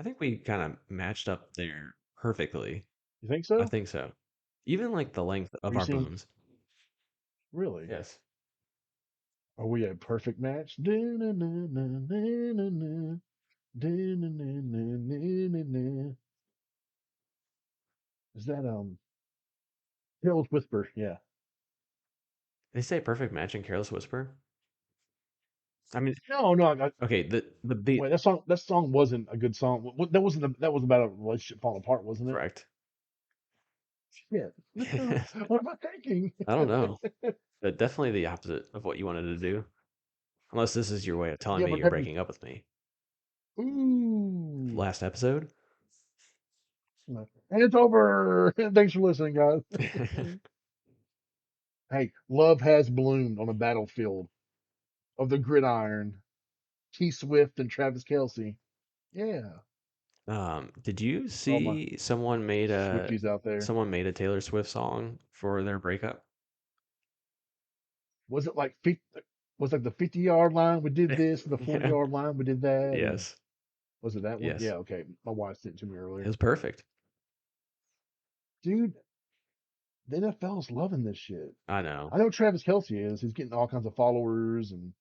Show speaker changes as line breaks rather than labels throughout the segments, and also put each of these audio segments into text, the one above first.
I think we kind of matched up there perfectly.
You think
I
so?
think so. Even like the length
Are
of
you
our
seeing
booms.
really?
Yes.
Are we a perfect match? Du-na-na-na-na-na-na, du-na-na-na-na-na-na. Is that Hill's Whisper? Yeah.
They say perfect match in Careless Whisper. I mean,
No, no.
okay, the beat
Wait, that song wasn't a good song. That wasn't that was about a relationship falling apart, wasn't it?
correct.
Shit.
I
What am I thinking?
don't know. But definitely the opposite of what you wanted to do. Unless this is your way of telling
Yeah,
me
but
you're
that.
breaking up with me.
Ooh.
Last episode?
And it's over. Thanks for listening, guys. Hey, love has bloomed on the battlefield of the gridiron. T Swift and Travis Kelsey. Yeah.
Did you
All my
see
Swifties out there.
someone made a Taylor Swift song for their breakup?
Was it like 50, was like the 50-yard line we did this, and the
Yeah.
40-yard line we did that, and
Yes.
was it that one?
Yes.
Yeah, okay. My wife sent it to me
It
earlier.
was perfect.
Dude, the NFL's loving this shit.
I know.
I know Travis Kelsey is. He's getting all kinds of followers, and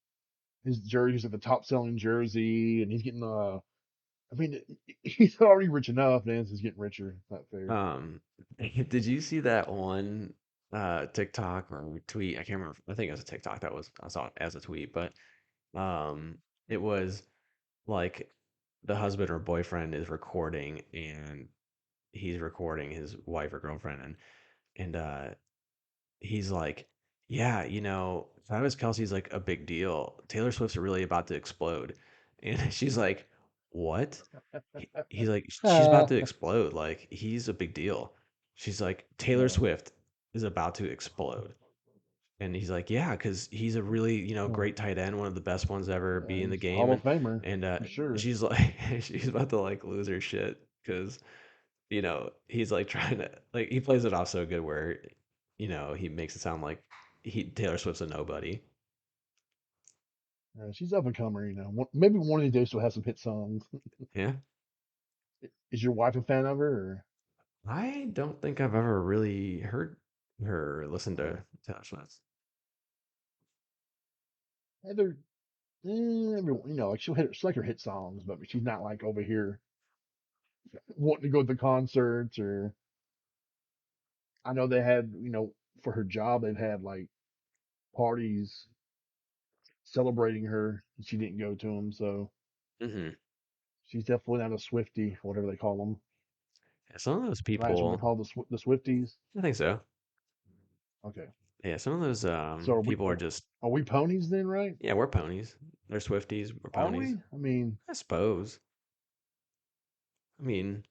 his jersey's like the top selling jersey, and he's getting I mean, he's already rich enough, man. He's getting richer. It's not fair.
Um, did you see that one TikTok or tweet? I can't remember. I think it was a TikTok that was I saw it as a tweet, but um it was like the husband or boyfriend is recording and he's recording his wife or girlfriend and he's like, yeah, Travis Kelsey's like a big deal. Taylor Swift's really about to explode. And she's like, what? He's like, she's about
Ah,
to explode. Like, he's a big deal. She's like, Taylor
no,
Swift is about to explode. And he's like, yeah, because he's a really,
no.
great tight end, one of the best ones to ever be in the
He's a
game.
Hall
And
of Famer
and
for sure.
she's like, she's about to like lose her shit because he's like trying to like he plays it off so good where he makes it sound like he Taylor Swift's a nobody.
She's up and comer, you know. Maybe one of these days she'll have some hit songs.
Yeah,
Is your wife a fan of her?
I don't think I've ever really heard her listen to Taylor Swift.
Either, like she'll like her hit songs, but she's not like over here wanting to go to the concerts or. I know they had, for her job, they've had like parties celebrating her, and she didn't go to them. So
Hmm.
she's definitely not a Swiftie, whatever they call them.
Yeah, some of those
Right? That's what they
people,
call the Swifties.
I think so.
Okay.
Yeah, some of those
So are we
people are just
are we ponies then, right?
yeah, we're ponies. They're Swifties, we're
Are
ponies.
we? I mean,
I suppose. I mean,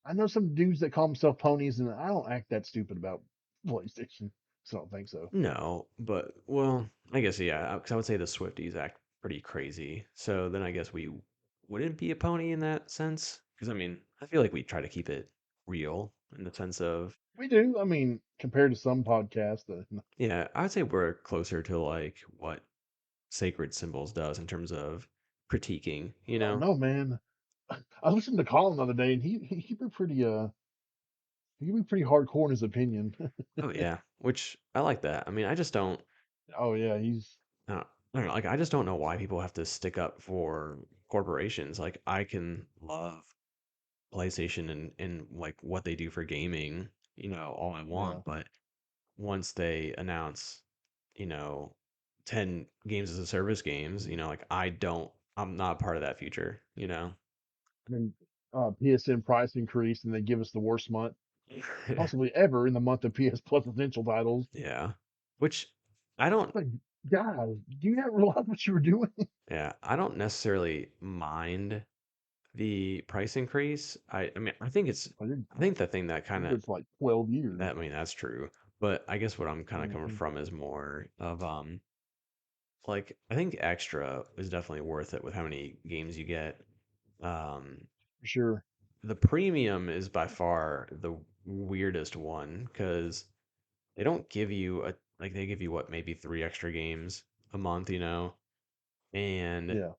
I know some dudes that call themselves ponies, and I don't act that stupid about PlayStation, so I don't think so.
no, but well, I guess yeah, because I would say the Swifties act pretty crazy. So then I guess we wouldn't be a pony in that sense. Because I mean, I feel like we try to keep it real in the sense of
We do. I mean, compared to some podcasts,
yeah, I would say we're closer to like what Sacred Symbols does in terms of critiquing.
I don't know, man. I listened to Colin the other day, and he can be pretty hardcore in his opinion.
Oh yeah, which I like that. I mean, I just don't.
Oh yeah, he's
I don't know. Like, I just don't know why people have to stick up for corporations. Like, I can love PlayStation and like what they do for gaming, all I
yeah,
want, but once they announce, you know, 10 games as a service games, like I'm not part of that future.
I mean, PSN price increased, and they give us the worst month possibly ever in the month of PS Plus essential titles.
Yeah. Which I don't
Like, guys, do you not realize what you were doing?
yeah, I don't necessarily mind the price increase. I mean,
Well,
I think the thing that
you're
kind of
good for like 12 years.
that I mean, that's true. But I guess what I'm kind of coming
Hmm.
from is more of like I think extra is definitely worth it with how many games you get. Um,
For sure.
the premium is by far the weirdest one because they don't give you a like they give you what maybe three extra games a month, and
Yeah.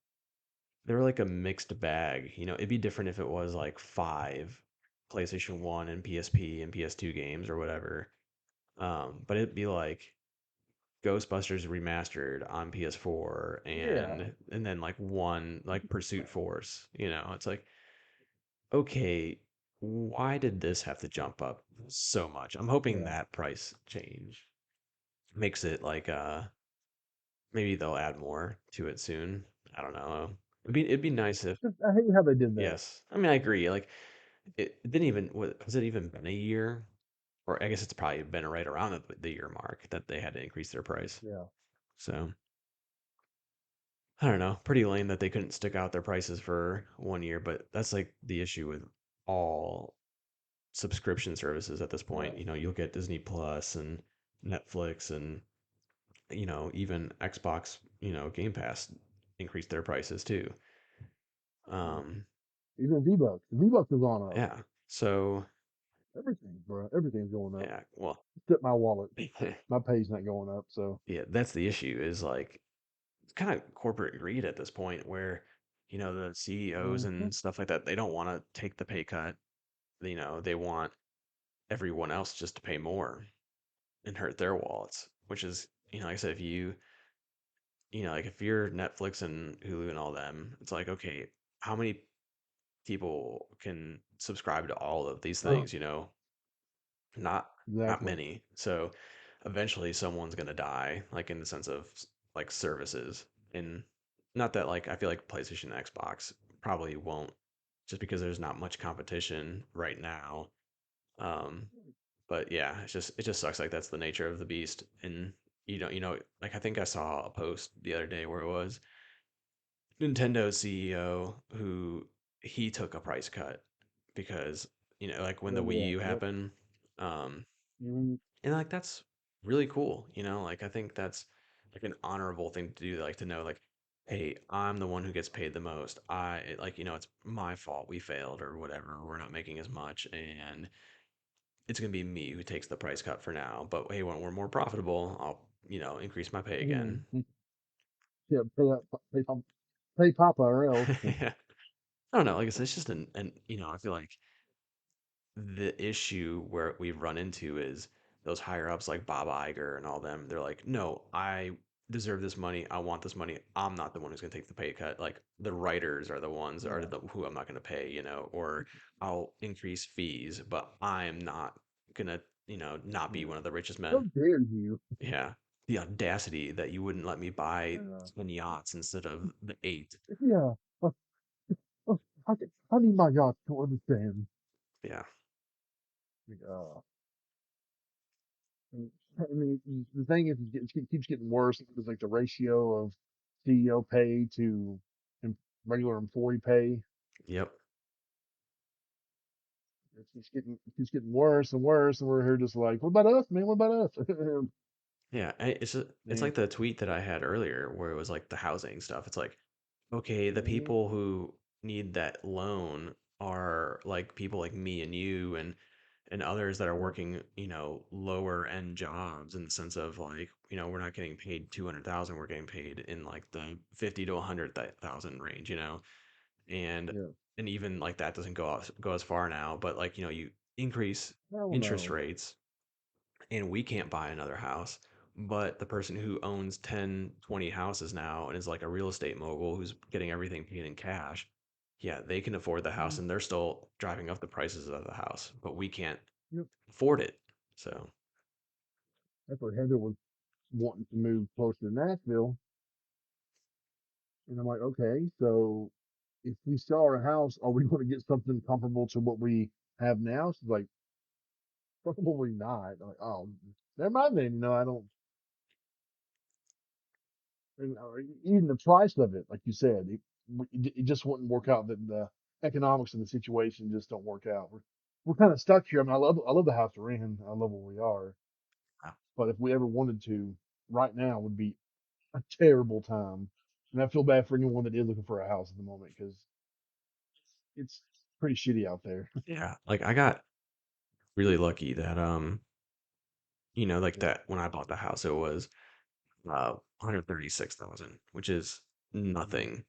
they're like a mixed bag. It'd be different if it was like five PlayStation 1 and PSP and PS2 games or whatever. But it'd be like Ghostbusters remastered on PS4
Yeah,
and then like one like Pursuit Force. It's like, okay, why did this have to jump up so much? I'm hoping
yeah,
that price change makes it like maybe they'll add more to it soon. I don't know. It'd be nice if
I hate how they did that.
yes. I mean, I agree. Like it didn't even was it even been a year? Or I guess it's probably been right around the year mark that they had to increase their price.
Yeah,
So I don't know. Pretty lame that they couldn't stick out their prices for 1 year, but that's like the issue with all subscription services at this point.
yeah.
You'll get Disney Plus and Netflix and even Xbox, Game Pass increased their prices too.
Yeah.
Um,
Even V-Bucks. V-Bucks has gone up.
yeah. So
Everything, bro. Everything's going up.
yeah, well,
Except my wallet. My pay's not going up. So,
yeah, that's the issue is like it's kind of corporate greed at this point where, the CEOs
mhm.
and stuff like that, they don't want to take the pay cut. They want everyone else just to pay more and hurt their wallets, which is, like I said, like if you're Netflix and Hulu and all them, it's like, okay, how many people can subscribe to all of these things, not not
Exactly.
many. So eventually someone's gonna die, like in the sense of like services. And not that like I feel like PlayStation and Xbox probably won't just because there's not much competition right now. Um, but yeah, it just sucks like that's the nature of the beast. And like I think I saw a post the other day where it was Nintendo CEO who he took a price cut because like when the
Remember
Wii
that.
U
Yep.
happened,
Mhm.
and like that's really cool, like I think that's like an honorable thing to do, like to know like, hey, I'm the one who gets paid the most. Like it's my fault we failed or whatever. We're not making as much, and it's gonna be me who takes the price cut for now. But hey, when we're more profitable, I'll increase my pay again.
Mhm. Yeah, pay Papa or else.
Yeah. I don't know. Like I said, it's just an I feel like the issue where we've run into is those higher ups like Bob Iger and all them. They're like, no, I deserve this money. I want this money. I'm not the one who's going to take the pay cut. Like the writers are the ones are
Yeah.
the who I'm not going to pay, or I'll increase fees, but I'm not going to, not be
Yeah.
one of the richest
How
men.
dare you?
Yeah. The audacity that you wouldn't let me buy
Yeah.
10 yachts instead of the eight.
Yeah. Uh, uh, I need my yacht to understand.
Yeah.
Uh, I mean, the thing is, it keeps getting worse. It's like the ratio of CEO pay to em- regular employee pay.
Yep.
It keeps getting worse and worse, and we're here just like, what about us, man? What about us?
Yeah, it's
Man.
like the tweet that I had earlier where it was like the housing stuff. It's like, okay, the
Mhm.
people who need that loan are like people like me and you and others that are
Yep.
working, lower end jobs in the sense of like, we're not getting paid 200,000, we're getting paid in like the 50 to 100,000 range, and
Yeah.
even like that doesn't go as far now, but like, you increase
Hell
interest
no.
rates and we can't buy another house. But the person who owns 10, 20 houses now and is like a real estate mogul who's getting everything paid in cash, yeah, they can afford the house
Mhm.
and they're still driving up the prices of the house, but we can't
Yep.
afford it. So,
That's what Heather was wanting to move closer to Nashville. And I'm like, okay, so if we sell our house, are we going to get something comparable to what we have now? She's like, probably not. I'm like, oh, never mind then. I don't. And, even the price of it, like you said, it just wouldn't work out. The economics of the situation just don't work out. We're kind of stuck here. I mean, I love the house we're in. I love where we are.
uh,
But if we ever wanted to, right now would be a terrible time. And I feel bad for anyone that is looking for a house at the moment because it's pretty shitty out there.
yeah, like I got really lucky that, like
Yeah.
that when I bought the house, it was 136,000, which is
Mhm.
nothing,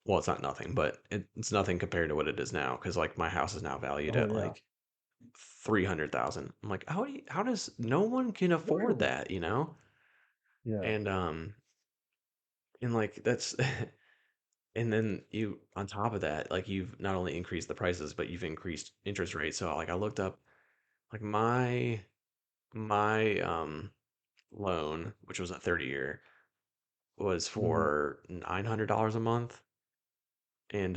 well, it's not nothing, but it's nothing compared to what it is now. Because like my house is now valued
Oh
at
yeah,
like 300,000. I'm like, how does no one can afford
really?
that, you know?
Yeah.
And and like that's and then you on top of that, like you've not only increased the prices, but you've increased interest rates. So like I looked up like my loan, which was a 30-year, was
Hmm.
for $900 a month. And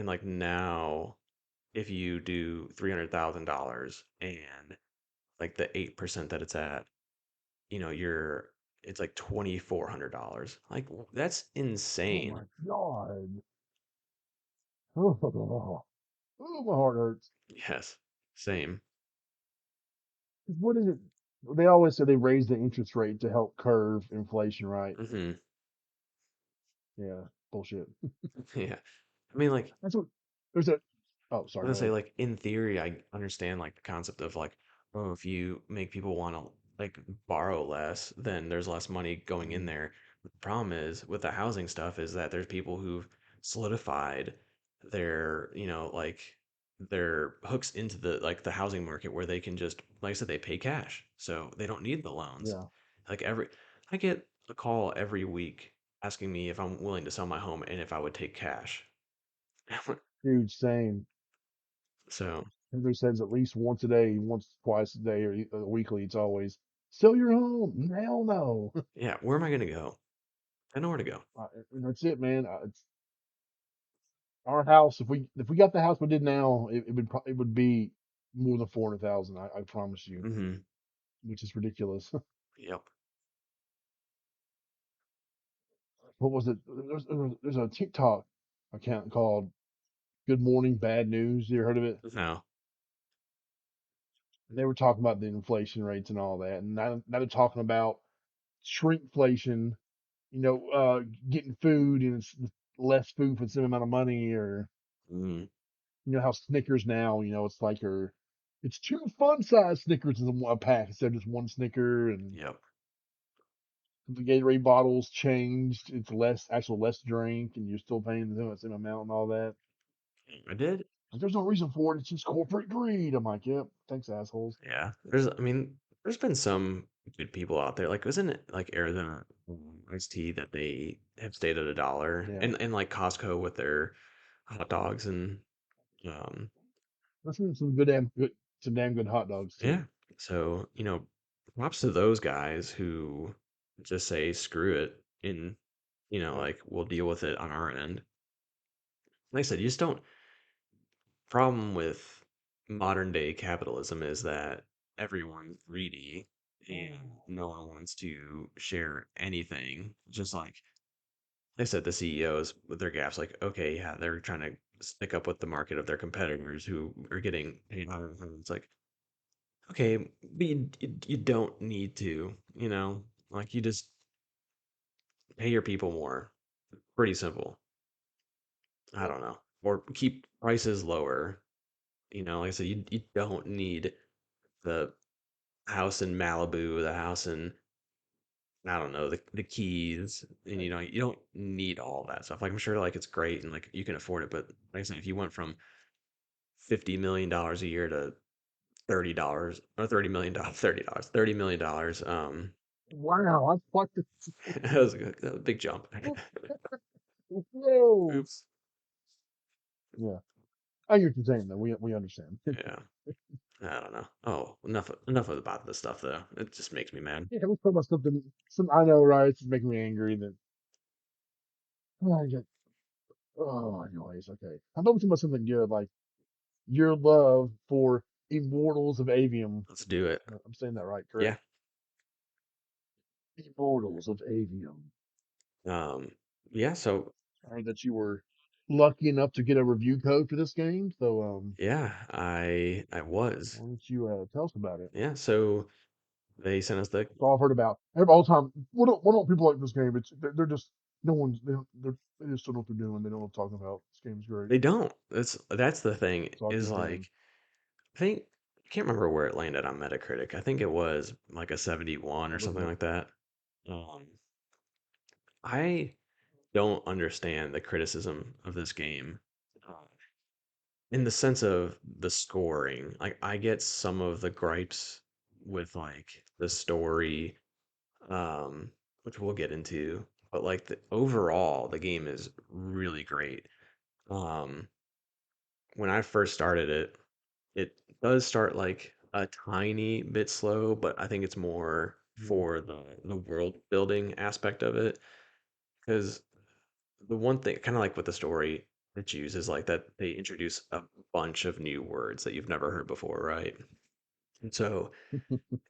like now if you do $300,000 and like the 8% that it's at, you're it's like $2,400. Like that's
Oh
insane.
my God. Oh, my heart hurts.
Yes. Same.
'Cause what is it? They always say they raise the interest rate to help curve inflation, right?
Hmm.
Yeah, bullshit.
Yeah. I mean, like,
That's what there's a. Oh,
I
sorry.
was
Go
gonna say,
ahead.
like, in theory, I understand like the concept of like, oh, if you make people want to like borrow less, then there's less money going in
Mhm.
there. The problem is with the housing stuff is that there's people who've solidified their, like their hooks into the housing market where they can just, like I said, they pay cash, so they don't need the loans.
Yeah,
Like I get a call every week asking me if I'm willing to sell my home and if I would take cash.
dude, same.
So.
Everybody says at least once a day, once, twice a day, or weekly. It's always sell your home. Hell no.
Yeah, where am I gonna go? I know where to go.
And that's it, man. It's our house. If we got the house we did now, it would be more than 400,000. I promise you,
Hmm.
which is ridiculous.
Yep.
What was it? There's a TikTok account called Good Morning Bad News. You ever heard of it?
No.
They were talking about the inflation rates and all that, and now they're talking about shrinkflation. Getting food and it's less food for the same amount of money, or
Mm,
how Snickers now, it's like it's two fun size Snickers in a pack instead of just one Snicker, and
yep.
the Gatorade bottles changed. It's less drink, and you're still paying the same amount and all that.
I did.
Like, there's no reason for it. It's just corporate greed. I'm like, yep, thanks, assholes.
Yeah. I mean, there's been some good people out there. Like, wasn't it like Arizona iced tea that they have stayed at $1,
Yeah,
and like Costco with their hot dogs and um,
that's some damn good hot dogs
yeah.
too.
So props to those guys who just say screw it and
Yep.
like we'll deal with it on our end. Like I said, you just don't. Problem with modern day capitalism is that everyone's greedy and no one wants to share anything. Just like I said, the CEOs with their gaps, like, okay, yeah, they're trying to stick up with the market of their competitors who are getting paid higher. It's like, okay, but you don't need to, like you just pay your people more. Pretty simple. I
Yep.
don't know. Or keep prices lower. Like I said, you don't need the house in Malibu, the house in I don't know, the Keys, and
Right.
you don't need all that stuff. Like I'm sure like it's great and like you can afford it, but like I said, if you went from $50 million a year to $30 or $30 million, $30 million,
Wow, I fucked it.
that was a big jump.
Whoa.
Oops.
Yeah, I get what you're saying though. We understand.
Yeah, I don't know. Oh, enough about this stuff though. It just makes me mad.
Yeah, let's talk about something. Some I know, right? It's making me angry. That I get. Oh, anyways, okay. How about we talk about something good, like your love for Immortals of Avium?
Let's do it.
I'm saying that right,
Yeah.
correct? Immortals of Avium.
Um. Yeah. So
I heard that you were lucky enough to get a review code for this game, so
yeah, I was.
why don't you tell us about it?
Yeah. So they sent us the
That's all I've heard about. All the time. What don't people like this game? They're just no one's they just don't know what they're doing. They don't know what they're talking about. This game's great.
They don't. That's the thing
So I'll
is
give them.
like I think I can't remember where it landed on Metacritic. I think it was like a 71 or
I'll look it
something
up.
like that. Um, I don't understand the criticism of this game in the sense of the scoring. Like I get some of the gripes with like the story, um, which we'll get into, but like overall, the game is really great. Um, when I first started it, it does start like a tiny bit slow, but I think it's more
Mm.
for the world building aspect of it. Because the one thing, kind of like with the story it uses, like that they introduce a bunch of new words that you've never heard before, right? And so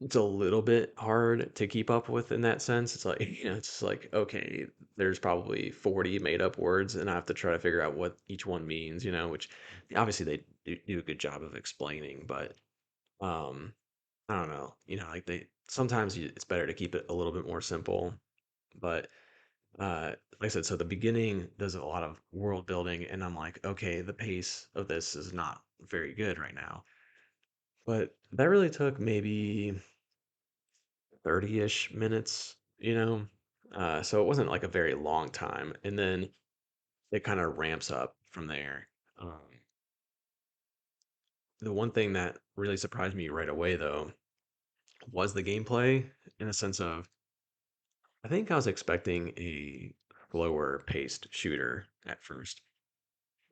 it's a little bit hard to keep up with in that sense. It's like, it's like, okay, there's probably 40 made up words, and I have to try to figure out what each one means, which obviously they do a good job of explaining, but um, I don't know, like sometimes it's better to keep it a little bit more simple. But like I said, so the beginning does a lot of world building, and I'm like, okay, the pace of this is not very good right now. But that really took maybe 30-ish minutes, so it wasn't like a very long time. And then it kind of ramps up from there. Um, the one thing that really surprised me right away, though, was the gameplay in the sense of I think I was expecting a slower paced shooter at first.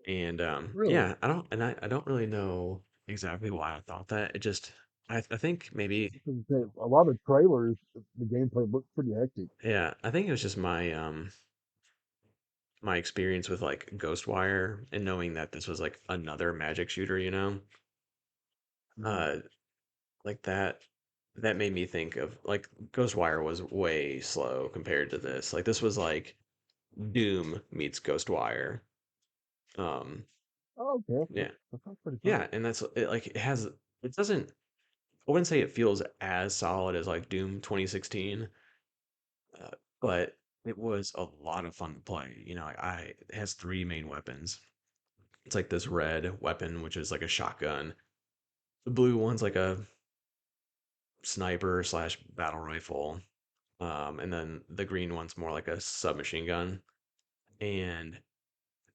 And
Really?
yeah, I don't really know exactly why I thought that. It just I think maybe
Because a lot of trailers, the gameplay looked pretty hectic.
yeah, I think it was just my experience with like Ghostwire and knowing that this was like another magic shooter,
Mm.
uh like that made me think of like Ghostwire was way slow compared to this. Like this was like Doom meets Ghostwire. Um
Oh, okay,
yeah.
that sounds pretty fun.
Yeah, and that's it, like it doesn't I wouldn't say it feels as solid as like Doom 2016, uh, but it was a lot of fun to play. It has three main weapons. It's like this red weapon, which is like a shotgun. The blue one's like a sniper slash battle rifle. And then the green one's more like a submachine gun. And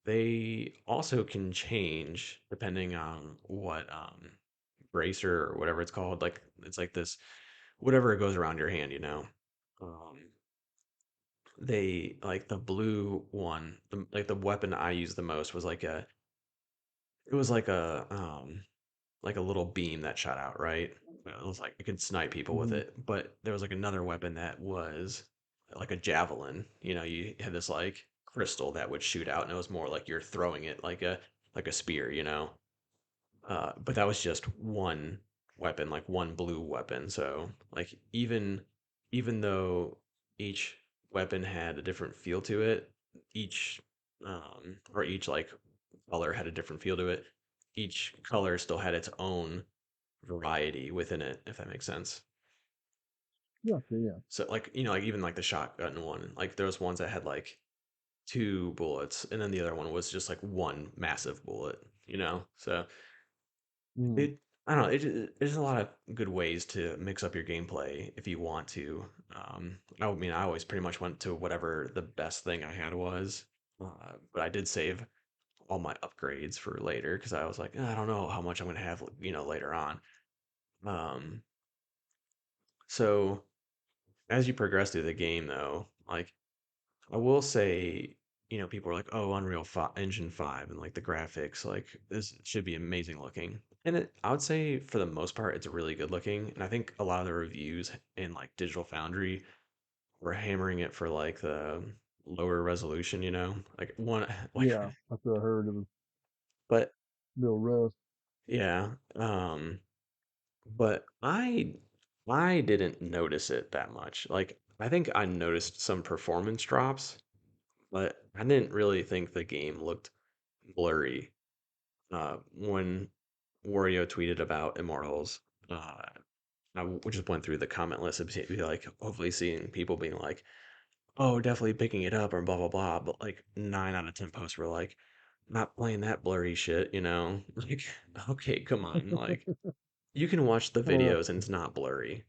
they also can change depending on what bracer or whatever it's called. Like it's like this whatever it goes around your hand. Um, they like the blue one, like the weapon I used the most was it was like a little beam that shot out, right? It was like you could snipe people with
Hmm.
it, but there was like another weapon that was like a javelin. You had this like crystal that would shoot out, and it was more like you're throwing it like a spear. But that was just one weapon, like one blue weapon. So like even though each weapon had a different feel to it, each or each like color had a different feel to it. Each color still had its own variety within it, if that makes sense.
Yeah, okay, yeah.
So like like even like the shotgun one, like there was ones that had like two bullets, and then the other one was just like one massive bullet. So
Mm.
it I don't know. There's a lot of good ways to mix up your gameplay if you want to. I mean, I always pretty much went to whatever the best thing I had was, but I did save all my upgrades for later because I was like, I don't know how much I'm gonna have, later on. Um, so as you progress through the game, though, like I will say, people are like, oh, Unreal 5, Engine 5, and like the graphics, like this should be amazing looking. And I would say for the most part, it's really good looking. And I think a lot of the reviews in like Digital Foundry were hammering it for like the lower resolution, like one, like,
Yeah, that's what I heard. It was
but
real rough.
yeah, but I didn't notice it that much. Like, I think I noticed some performance drops, but I didn't really think the game looked blurry. When Wario tweeted about Immortals, we just went through the comment list of like hopefully seeing people being like, "Oh, definitely picking it up" or blah blah blah. But like 9 out of 10 posts were like, "Not playing that blurry shit." Like, okay, come on, like you can watch the
Uh,
videos and it's not blurry.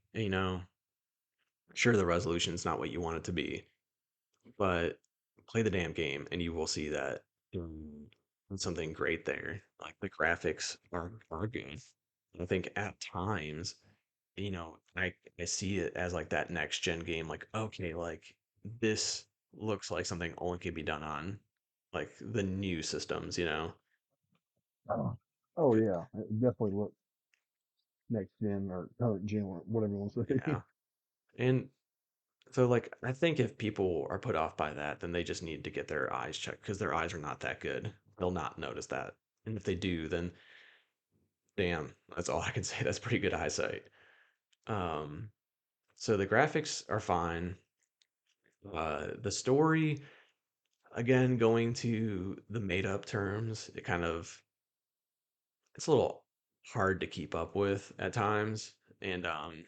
Sure, the resolution's not what you want it to be, but play the damn game and you will see that something great there. Like the graphics are good. I think at times, I see it as like that next gen game. Like, okay, like this looks like something only could be done on like the new systems.
Oh, oh
Good.
yeah, it definitely looks next gen or current gen or whatever you want to say.
Yeah. And so like I think if people are put off by that, then they just need to get their eyes checked because their eyes are not that good. They'll not notice that. And if they do, then damn, that's all I can say. That's pretty good eyesight. Um, so the graphics are fine. The story, again, going to the made up terms, it's a little hard to keep up with at times. And I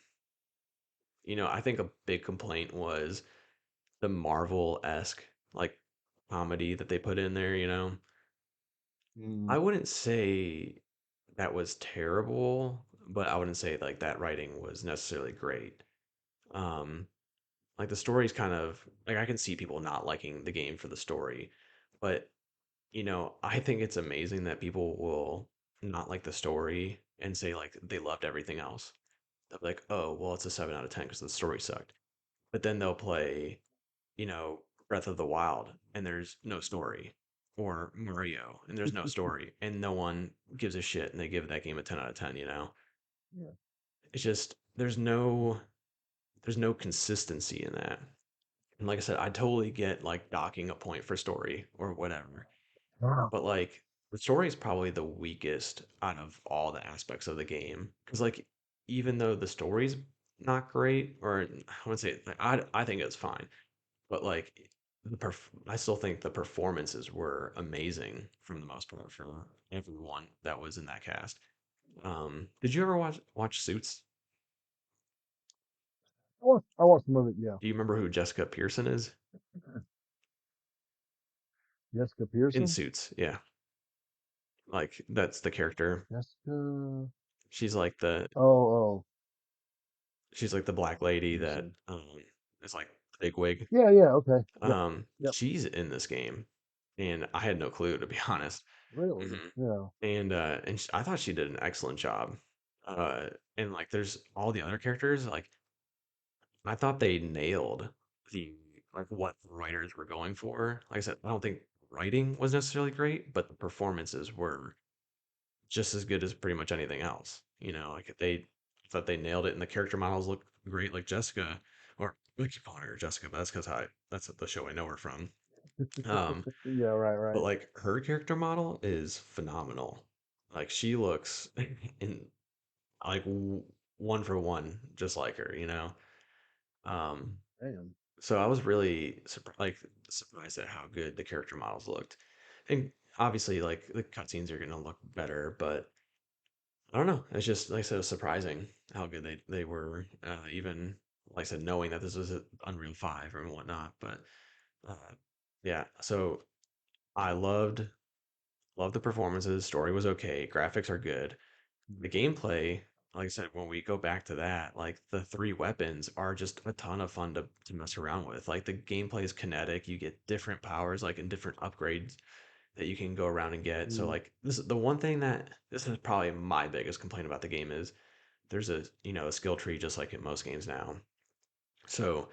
think a big complaint was the Marvel-esque like comedy that they put in there.
Mm,
I wouldn't say that was terrible, but I wouldn't say like that writing was necessarily great. Um, like the story's kind of like I can see people not liking the game for the story, but I think it's amazing that people will not like the story and say like they loved everything else. They'll be like, oh, well, it's a 7 out of 10 because the story sucked. But then they'll play, you know, Breath of the Wild and there's no story, or Mario and there's no story, and no one gives a shit and they give that game a 10 out of 10.
yeah.
It's just there's no consistency in that. And like I said, I totally get like docking a point for story or whatever.
Wow.
But like the story is probably the weakest out of all the aspects of the game. Because like even though the story's not great, or I wouldn't say like, I think it's fine, but like I still think the performances were amazing for the most part for everyone that was in that cast. Did you ever watch Suits?
I watched some of it. Yeah,
Do you remember who Jessica Pearson is
Jessica
in
Pearson.
Suits? Yeah, like that's the character.
Jessica.
She's like the
Oh, oh,
she's like the black
Jessica
lady that
Pearson.
is like big wig.
Yeah, yeah. Okay. Yep. Yep.
She's in this game, and I had no clue to be honest.
Really?
hmm
Yeah.
And I thought she did an excellent job. Uh, and like, there's all the other characters. Like, I thought they nailed the like what the writers were going for. Like I said, I don't think writing was necessarily great, but the performances were just as good as pretty much anything else. Like I thought they nailed it, and the character models look great. Like Jessica, or we keep calling her Jessica, but that's because that's the show I know her from. Um,
Yeah. Right.
but
Right.
like her character model is phenomenal. Like she looks in like one for one, just like her. Um,
Damn.
so I was really surprised at how good the character models looked, and obviously like the cutscenes are gonna look better, but I don't know. It's just like I said, it was surprising how good they were. Even like I said, knowing that this was a Unreal 5 and whatnot. But uh, yeah, so I loved the performances. Story was okay. Graphics are good. The gameplay, like I said, when we go back to that, like the three weapons are just a ton of fun to mess around with. Like the gameplay is kinetic. You get different powers, like in different upgrades that you can go around and get. So
Mm,
like this is the one thing that this is probably my biggest complaint about the game is there's a skill tree just like in most games now. So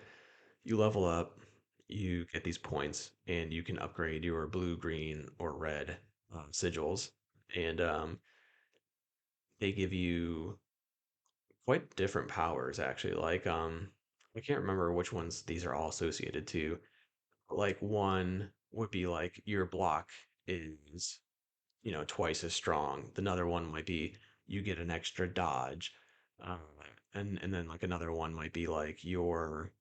you level up, you get these points, and you can upgrade your blue, green, or red sigils, and they give you quite different powers actually. Like I can't remember which ones these are all associated to. Like one would be like your block is twice as strong. Another one might be you get an extra dodge, uh, and then like another one might be like your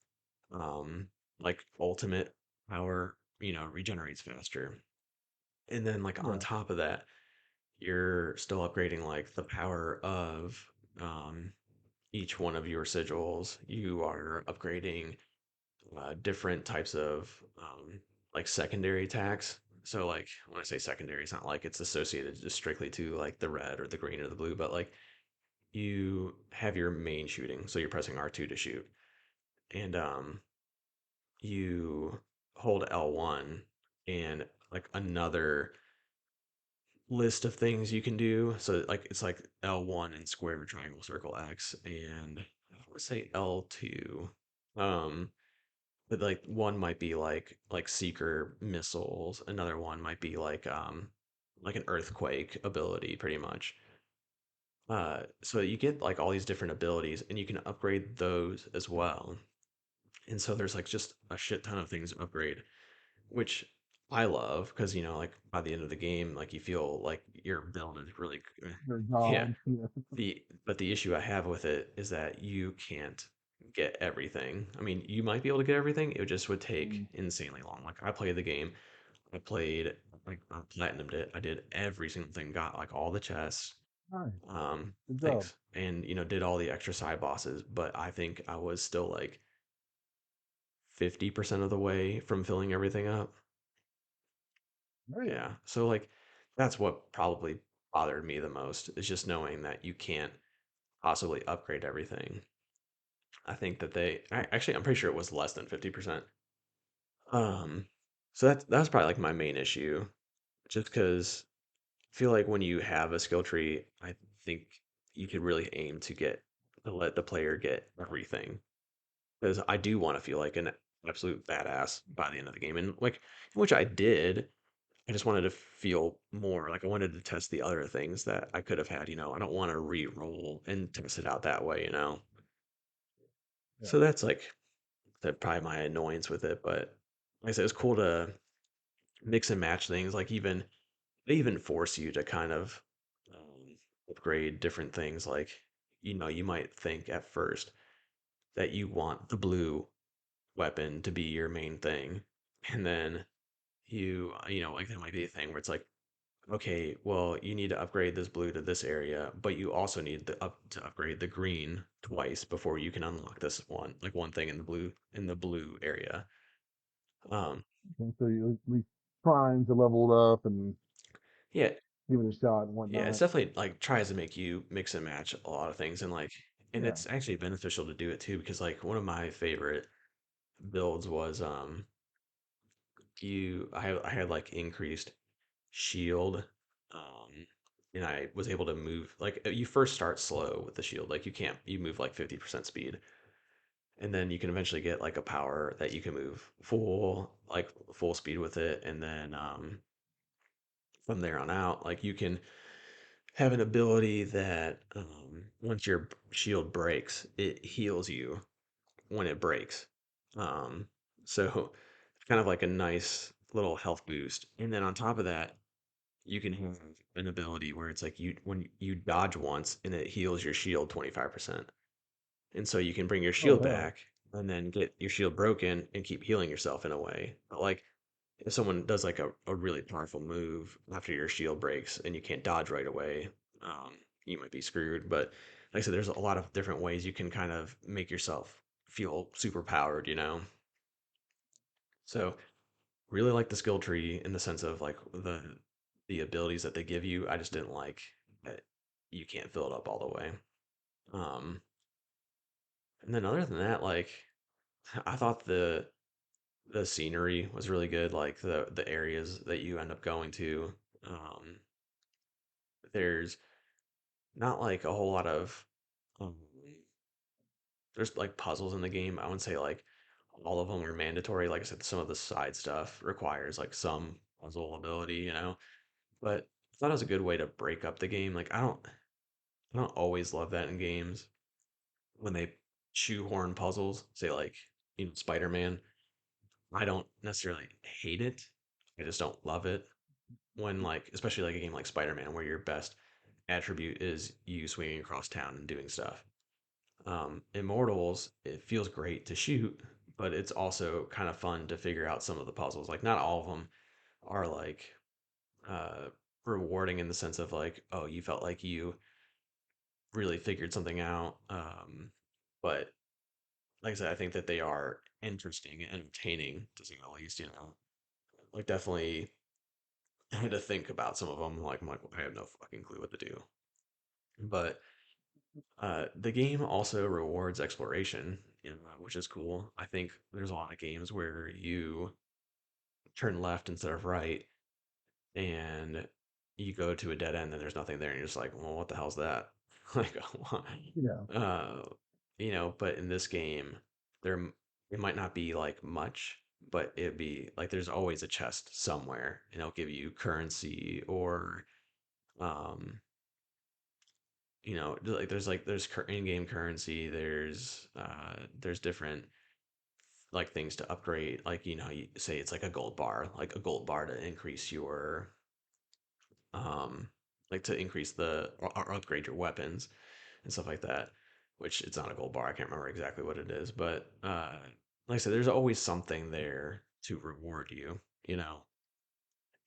like ultimate power regenerates faster. And then like on
yeah.
top of that, you're still upgrading like the power of um each one of your sigils. You are upgrading different types of like secondary attacks. So like when I say secondary, it's not like it's associated just strictly to like the red or the green or the blue, but like you have your main shooting, so you're pressing R2 to shoot, and you hold L1 and like another list of things you can do. So like it's like L1 and square, triangle, circle, X, and I would say L2. Um, but like one might be like seeker missiles, another one might be like an earthquake ability, pretty much. So you get like all these different abilities, and you can upgrade those as well. And so there's like just a shit ton of things to upgrade, which I love because like by the end of the game, like you feel like your build is really good.
They're
Yeah.
God. Yeah.
The issue I have with it is that you can't get everything. I mean, you might be able to get everything. It just would take
Mm,
insanely long. Like I played the game, I played like I platinumed it. I did every single thing, got like all the chests,
nice. Good job.
thanks, and did all the extra side bosses. But I think I was still like 50% of the way from filling everything up.
Great.
Yeah. So like that's what probably bothered me the most is just knowing that you can't possibly upgrade everything. I think that actually I'm pretty sure it was less than 50%. Um so that's probably like my main issue just cuz I feel like when you have a skill tree, I think you could really aim to let the player get everything because I do want to feel like an absolute badass by the end of the game and like which I did. I just wanted to feel more like I wanted to test the other things that I could have had. I don't want to re-roll and test it out that way.
Yeah.
So that's like that probably my annoyance with it, but like I said, it's cool to mix and match things. Like they even force you to kind of upgrade different things. Like you might think at first that you want the blue weapon to be your main thing, and then like there might be a thing where it's like, okay, well, you need to upgrade this blue to this area, but you also need to upgrade the green twice before you can unlock this one thing in the blue area. Um,
Okay, so you at least trying to level it up and
yeah,
give it a shot and
yeah, it's
whatnot.
definitely like tries to make you mix and match a lot of things, and
Yeah.
it's actually beneficial to do it too because like one of my favorite builds was I had like increased shield, um, and I was able to move like you first start slow with the shield, like you move like 50% speed, and then you can eventually get like a power that you can move full speed with it, and then from there on out, like you can have an ability that once your shield breaks, it heals you when it breaks. Um, so it's kind of like a nice little health boost, and then on top of that you can have an ability where it's like when you dodge once and it heals your shield 25%. And so you can bring your
Oh
shield
hell.
back and then get your shield broken and keep healing yourself in a way. But like if someone does like a really powerful move after your shield breaks and you can't dodge right away, you might be screwed. But like I said, there's a lot of different ways you can kind of make yourself feel super powered. So really like the skill tree in the sense of like the abilities that they give you. I just didn't like that you can't fill it up all the way. Um, and then other than that, like I thought the scenery was really good. Like the areas that you end up going to. Um, there's not like a whole lot of um, there's like puzzles in the game. I wouldn't say like all of them are mandatory. Like I said, some of the side stuff requires like some puzzle ability. But I thought it was a good way to break up the game. Like I don't always love that in games when they shoehorn puzzles. Say like Spider-Man. I don't necessarily hate it. I just don't love it when like especially like a game like Spider-Man where your best attribute is you swinging across town and doing stuff. Immortals, it feels great to shoot, but it's also kind of fun to figure out some of the puzzles. Like not all of them are like uh rewarding in the sense of like, oh, you felt like you really figured something out. But like I said, I think that they are interesting and entertaining to say the least. Like definitely I had to think about some of them. Like I'm like, I have no fucking clue what to do. But the game also rewards exploration, which is cool. I think there's a lot of games where you turn left instead of right, and you go to a dead end and there's nothing there, and you're just like, well, what the hell's that? Like,
Yeah.
uh, but in this game, it might not be like much, but it'd be like there's always a chest somewhere, and it'll give you currency or um, there's in-game currency, there's different like things to upgrade, like you say it's like a gold bar, to increase your like to increase or upgrade your weapons and stuff like that, which it's not a gold bar. I can't remember exactly what it is, but like I said, there's always something there to reward you, you know.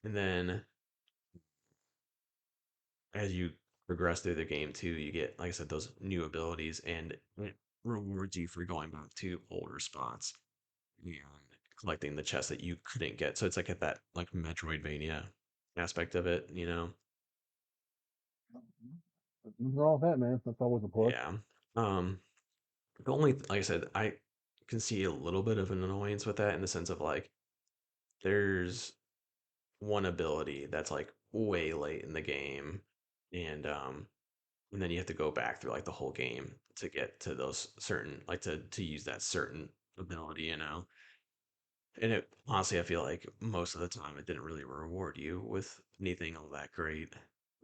And then as you progress through the game too, you get, like I said, those new abilities, and it rewards you for going back to older spots and collecting the chests that you couldn't get. So it's like at that like Metroidvania aspect of it, you know.
Nothing wrong with that, man. That's always a plus.
Yeah. Um, The only, like I said, I can see a little bit of an annoyance with that in the sense of like there's one ability that's like way late in the game, and then you have to go back through like the whole game to get to those certain like to use that certain ability, you know. And it honestly, I feel like most of the time it didn't really reward you with anything all that great.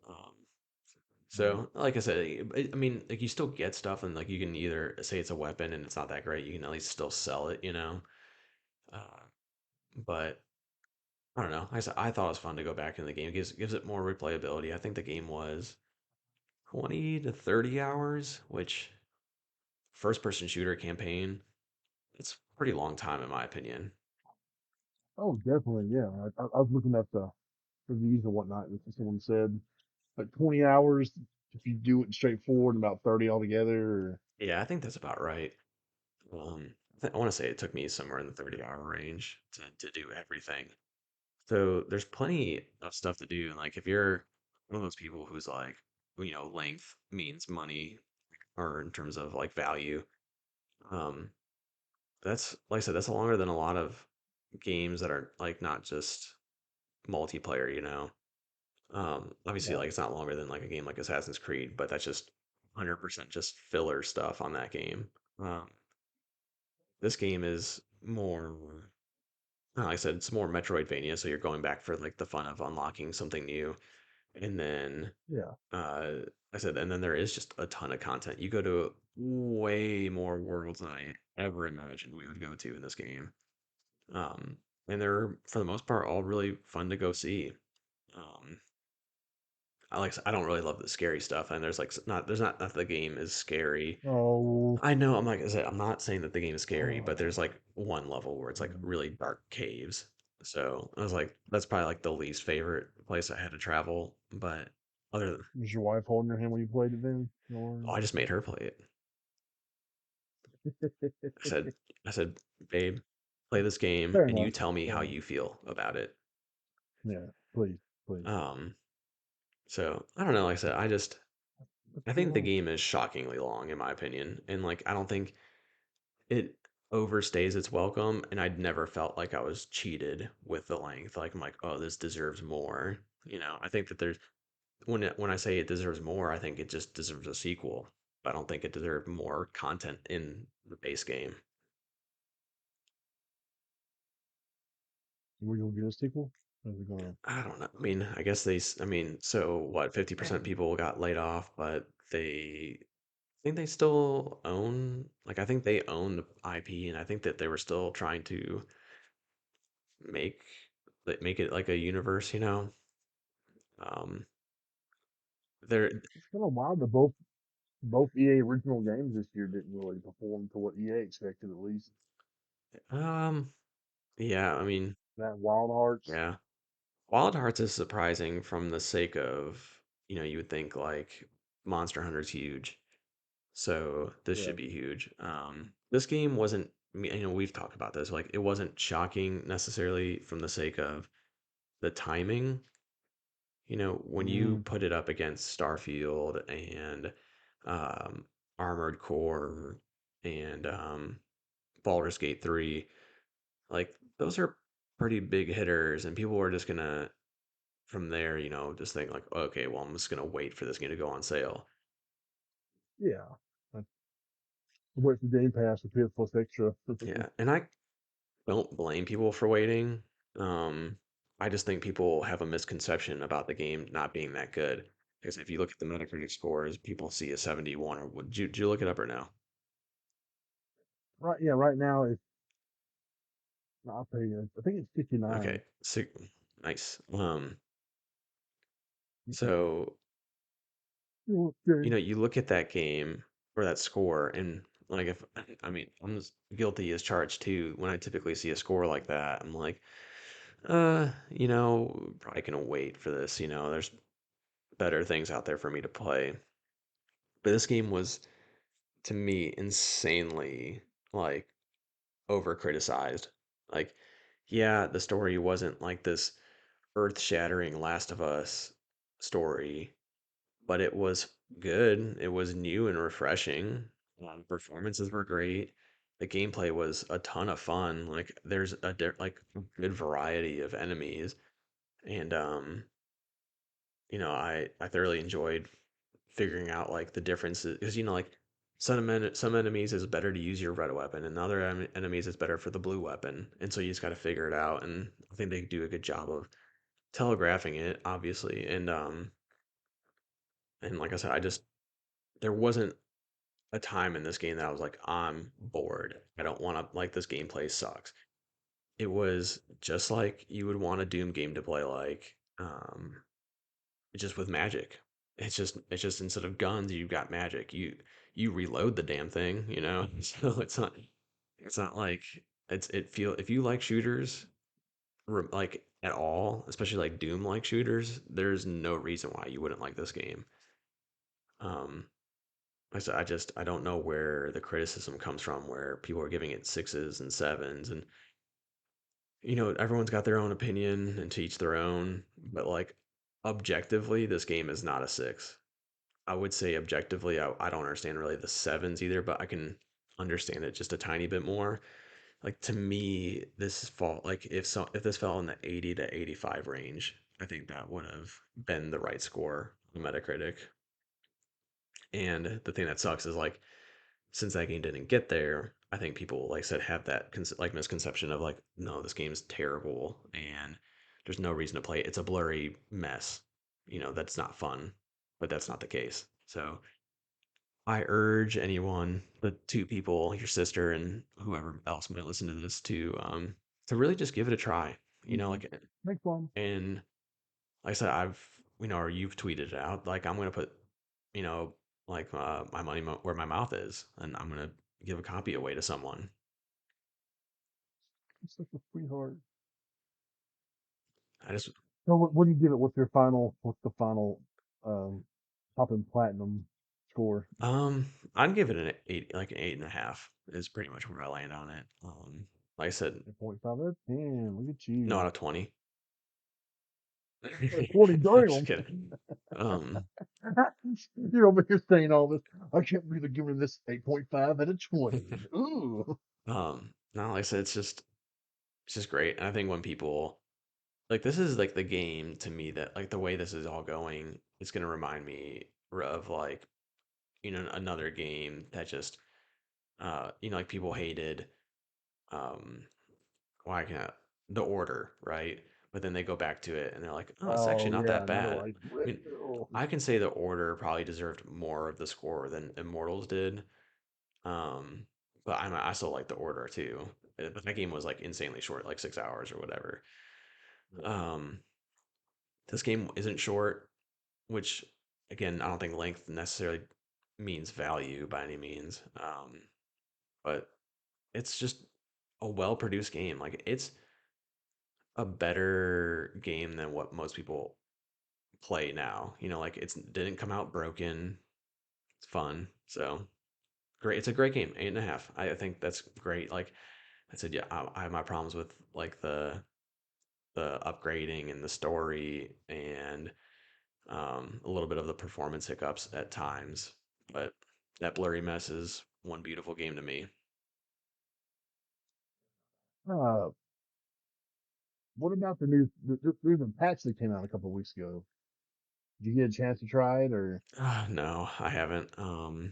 Um,
Mm.
so, like I said, I mean, like you still get stuff, and like you can either say it's a weapon and it's not that great, you can at least still sell it, you know. Uh, but I don't know. Like I said, I thought it was fun to go back in the game. Gives it more replayability. I think the game was 20 to 30 hours, which first person shooter campaign, it's a pretty long time in my opinion.
Oh, definitely. Yeah. I was looking at the reviews and whatnot, and someone said like 20 hours if you do it straightforward, and about 30 altogether. Or,
Yeah, I think that's about right. I want to say it took me somewhere in the 30-hour range to do everything. So there's plenty of stuff to do. And like if you're one of those people who's like, length means money or in terms of like value, um, that's like I said, that's longer than a lot of games that are like not just multiplayer, you know. Obviously
yeah.
like it's not longer than like a game like Assassin's Creed, but that's just 100% just filler stuff on that game. Um, this game is more, like I said, it's more Metroidvania, so you're going back for like the fun of unlocking something new. And then
Yeah.
uh I said, and then there is just a ton of content. You go to way more worlds than I ever imagined we would go to in this game. Um, and they're for the most part all really fun to go see. Um, I don't really love the scary stuff, and there's not that the game is scary.
Oh.
I know, I'm like I said, I'm not saying that the game is scary, but there's like one level where it's like
Mm.
really dark caves. So I was like, that's probably like the least favorite place I had to travel. But other than,
Was your wife holding your hand when you played it then?
oh,
Or
I just made her play it. I said, I said, babe, play this game
fair
and you
enough.
tell me
Fair
how
enough.
you feel about it.
Yeah. Please. Please.
Um, so I don't know. Like I said,
That's
I
too
think the
long.
game is shockingly long in my opinion, and like I don't think it overstays its welcome. And I'd never felt like I was cheated with the length. Like I'm like, oh, this deserves more. I think that there's when I say it deserves more, I think it just deserves a sequel. I don't think it deserved more content in the base game.
Are we gonna get a sequel? Or are we gonna?
I don't know. I mean, I guess I mean, so what, 50% people got laid off, but I think they still own, like, I think they own the IP, and I think that they were still trying to make, make it like a universe, you know? Um, they're,
It's kind of wild that both EA original games this year didn't really perform to what EA expected, at least.
um, yeah, I mean,
That Wild Hearts.
yeah. Wild Hearts is surprising from the sake of, you would think like Monster Hunter's huge. So this
Yeah.
should be huge. This game wasn't, we've talked about this, like it wasn't shocking necessarily from the sake of the timing. When you
Mm,
put it up against Starfield and um, Armored Core and Baldur's Gate 3, like those are pretty big hitters, and people were just gonna from there, just think like, okay, well, I'm just gonna wait for this game to go on sale.
Yeah. I wait for Game Pass with PS Plus Extra.
Yeah, and I don't blame people for waiting. Um, I just think people have a misconception about the game not being that good. Because if you look at the Metacritic scores, people see a 71. Or did you look it up or no?
Right, yeah, right now it's I'll tell you, I think it's
Okay,
59.
so, nice.
Okay.
So
Okay.
you look at that game or that score, and like if I mean, I'm as guilty as charged too. When I typically see a score like that, I'm like, probably gonna wait for this. There's better things out there for me to play. But this game was, to me, insanely like over criticized. Like, yeah, the story wasn't like this earth-shattering Last of Us story, but it was good. It was new and refreshing. Performances were great. The gameplay was a ton of fun. Like, there's like a good variety of enemies, and I thoroughly enjoyed figuring out like the differences because like some enemies is better to use your red weapon and other enemies is better for the blue weapon, and so you just got to figure it out. And I think they do a good job of telegraphing it, obviously. And like I said, I just there wasn't a time in this game that I was like, I'm bored. I don't want to like this gameplay sucks. It was just like you would want a Doom game to play like. Just with magic. It's just instead of guns, you've got magic. You reload the damn thing, you know? So it's not like if you like shooters like at all, especially like Doom like shooters, there's no reason why you wouldn't like this game. Um I don't know where the criticism comes from where people are giving it sixes and sevens, and everyone's got their own opinion and to each their own, but like objectively this game is not a six. I would say objectively, I don't understand really the sevens either, but I can understand it just a tiny bit more. Like to me, this fall like if this fell in the 80 to 85 range, I think that would have been the right score on Metacritic. And the thing that sucks is like since that game didn't get there, I think people like I said have that like misconception of like no, this game's terrible and there's no reason to play it. It's a blurry mess. That's not fun, but that's not the case. So I urge anyone, the two people, your sister and whoever else might listen to this, to really just give it a try.
Mhm.
Like
Make fun.
and like I said, or you've tweeted it out. Like I'm gonna put, you know, like my money where my mouth is, and I'm gonna give a copy away to someone.
It's such a sweetheart.
I just
So what do you give it? What's the final um top and platinum score?
I'd give it an eight, like an 8.5 is pretty much where I land on it. Like I said,
8.5 out of 10. Look at
no out
you.
of 20.
20,
I'm just
damn.
kidding. Um,
You're over here saying all this. I can't believe they're giving this 8.5 out of 20. Ooh.
no, like I said, it's just great. And I think when people like this is like the game to me that like the way this is all going, it's gonna remind me of like another game that just like people hated. Um, why can't the order right? But then they go back to it and they're like, oh, it's actually
Oh
not that
yeah, not
bad.
right.
I mean,
Well,
I can say the order probably deserved more of the score than Immortals did. Um, but I still like the order too. But that game was like insanely short, like 6 hours or whatever.
yeah.
Um, this game isn't short, which again, I don't think length necessarily means value by any means. But it's just a well-produced game. Like it's a better game than what most people play now. Like it's didn't come out broken. It's fun. So great. It's a great game. 8.5. I think that's great. Like I said, yeah, I have my problems with like the upgrading and the story and a little bit of the performance hiccups at times. But that blurry mess is one beautiful game to me.
Uh, What about the new? There's a patch that came out a couple of weeks ago. Did you get a chance to try it, or
No, I haven't.
okay?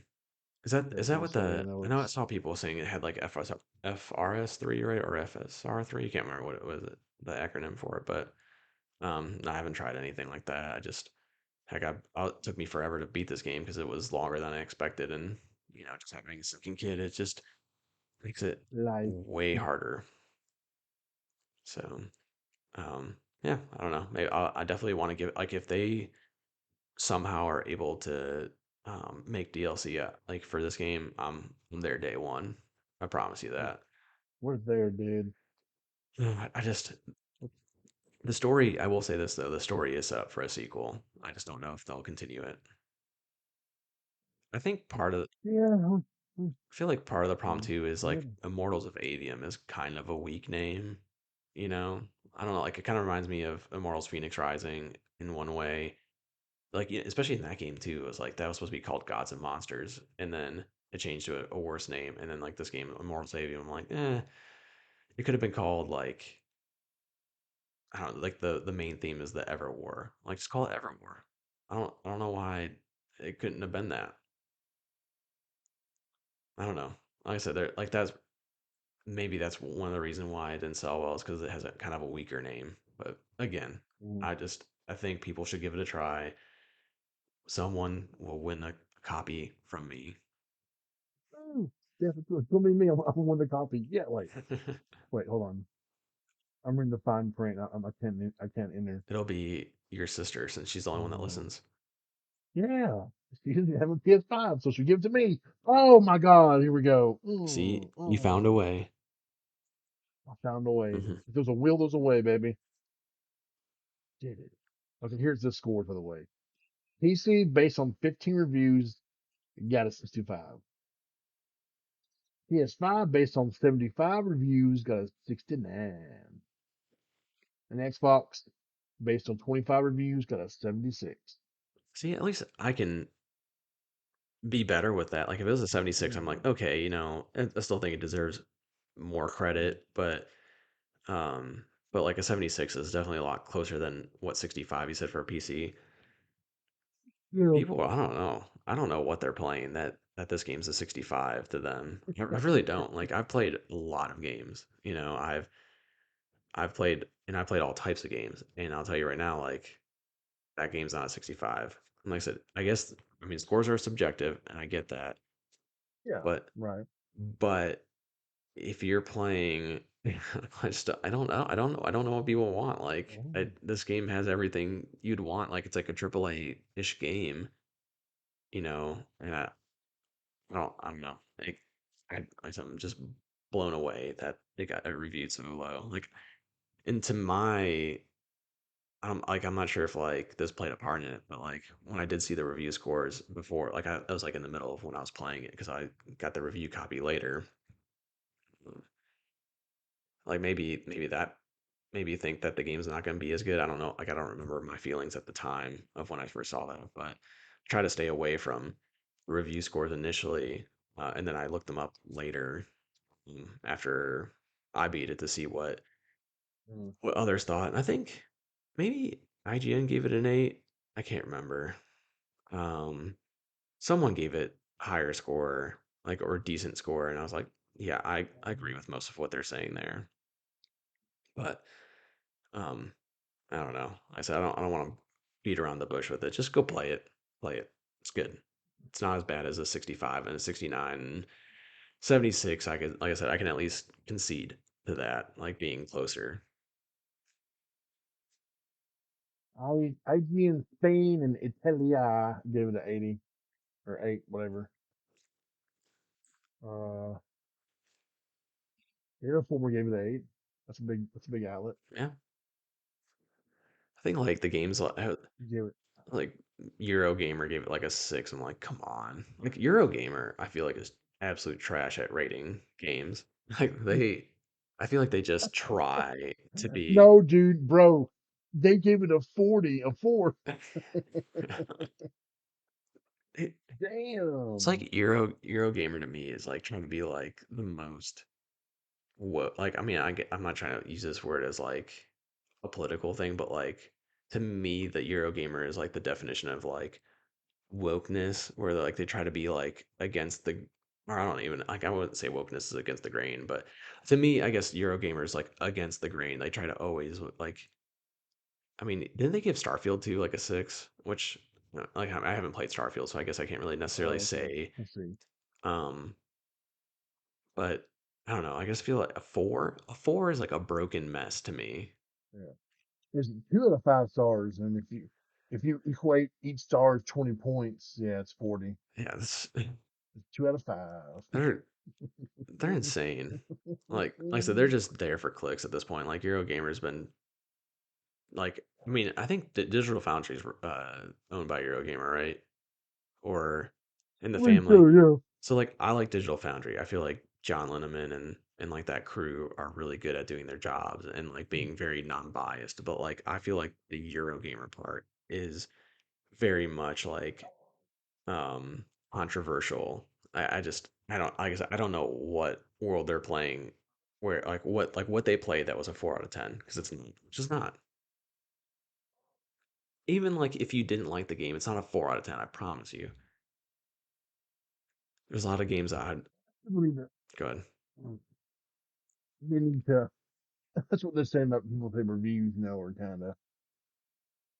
Is that
Because
what
so I
the
know
I know I
it's
saw people saying it had like FRS3, right? Or FSR3? I can't remember what it was, the acronym for it, but I haven't tried anything like that. I just heck, it took me forever to beat this game because it was longer than I expected, and just having a second kid, it just makes it
like
way harder. So, yeah, I don't know. Maybe I definitely want to give like if they somehow are able to make DLC like for this game, I'm there day one. I promise you that.
we're there, dude.
I just the story. I will say this though, the story is set up for a sequel. I just don't know if they'll continue it. I think part of
Yeah,
I feel like part of the problem too is
yeah.
like Immortals of Aveum is kind of a weak name, you know? I don't know, like it kind of reminds me of Immortals Phoenix Rising in one way. Like especially in that game too, it was like that was supposed to be called Gods and Monsters, and then it changed to a worse name, and then like this game, Immortals of Aveum, I'm like, it could have been called like I don't know, like the main theme is the Ever War. Like just call it Ever War. I don't know why it couldn't have been that. I don't know. Like I said, there like that's maybe that's one of the reasons why it didn't sell well is because it has a kind of a weaker name. But again,
Mm.
I think people should give it a try. Someone will win a copy from me.
Oh, definitely. It's gonna be me. I'm one of the copy. Yeah, wait, hold on. I'm reading the fine print. I can't. I can't enter.
It'll be your sister since she's the only one that
Oh,
listens.
yeah. She doesn't have a PS5, so she give it to me. Oh my God! Here we go.
See, you found a way.
I found a way.
Hmm.
If there's a will, there's a way, baby. Did it? Okay, here's the score for the way. PC based on 15 reviews got a 65. PS5 based on 75 reviews got a 69. And Xbox based on 25 reviews got a 76.
See, at least I can be better with that. Like if it was a 76, I'm like,
Mm,
okay, I still think it deserves more
mm.
credit, but like a 76 is definitely a lot closer than what 65 you said for a PC.
Yeah.
People, I don't know. I don't know what they're playing that this game's a 65 to them. I really don't. Like I've played a lot of games. I played all types of games, and I'll tell you right now, like that game's not a 65. And like I said, I mean scores are subjective, and I get that,
Yeah.
but
Right.
but if you're playing, I don't know. I don't know what people want. Like this game has everything you'd want. Like it's like a triple A-ish game, and I don't know. I'm just blown away that it got reviewed so low. Like, into my, I'm not sure if like this played a part in it, but like when I did see the review scores before, like I was like in the middle of when I was playing it because I got the review copy later. Like maybe that maybe you think that the game's not going to be as good. I don't know. Like I don't remember my feelings at the time of when I first saw that, but try to stay away from review scores initially, and then I looked them up later after I beat it to see
Mm.
what others thought. And I think maybe IGN gave it an 8. I can't remember. Um, Someone gave it higher score, like or decent score, and I was like, yeah, I agree with most of what they're saying there. But um, I don't know. I said I don't want to beat around the bush with it. Just go play it. Play it. It's good. It's not as bad as a 65 and a 69 and 76. Like I said, I can at least concede to that, like being closer.
I in Spain and Italia gave it an 80 or 8, whatever. Uh, Airformer gave it an 8. That's a big outlet.
Yeah, I think like the games
You gave it.
like Eurogamer gave it like a 6. I'm like, come on. Like Eurogamer, I feel like is absolute trash at rating games. Like I feel like they just try to be.
No, dude, bro. They gave it a 40, a 4.
It, it's
Damn.
like Eurogamer to me is like trying to be like the most what like I mean I'm not trying to use this word as like a political thing, but like to me, the Eurogamer is like the definition of like wokeness, where like they try to be like against the, or I don't even like I wouldn't say wokeness is against the grain, but to me, I guess Eurogamer is like against the grain. They try to always like, I mean, didn't they give Starfield to like a six? Which like I haven't played Starfield, so I guess I can't really necessarily
Oh, okay.
say.
Let's see.
Um, but I don't know. I just feel like a four. A four is like a broken mess to me.
Yeah. There's 2 out of 5 stars, and if you equate each star as 20 points, yeah, it's 40.
Yeah, this,
It's 2 out of 5.
they're they're insane. Like I said, they're just there for clicks at this point. Like Eurogamer's been like, I mean, I think Digital Foundry's owned by Eurogamer, right? Or in
I
the
believe so,
family.
yeah.
So like, I like Digital Foundry. I feel like John Linneman and like that crew are really good at doing their jobs and like being very non-biased. But like, I feel like the Eurogamer part is very much like controversial. I just I don't like I said, I don't know what world they're playing where like what they played that was a 4 out of 10 because it's just not. Even like if you didn't like the game, it's not a 4 out of 10. I promise you. There's a lot of games that I'd
I believe it.
go ahead.
They need to. That's what they're saying about people say reviews, are kind of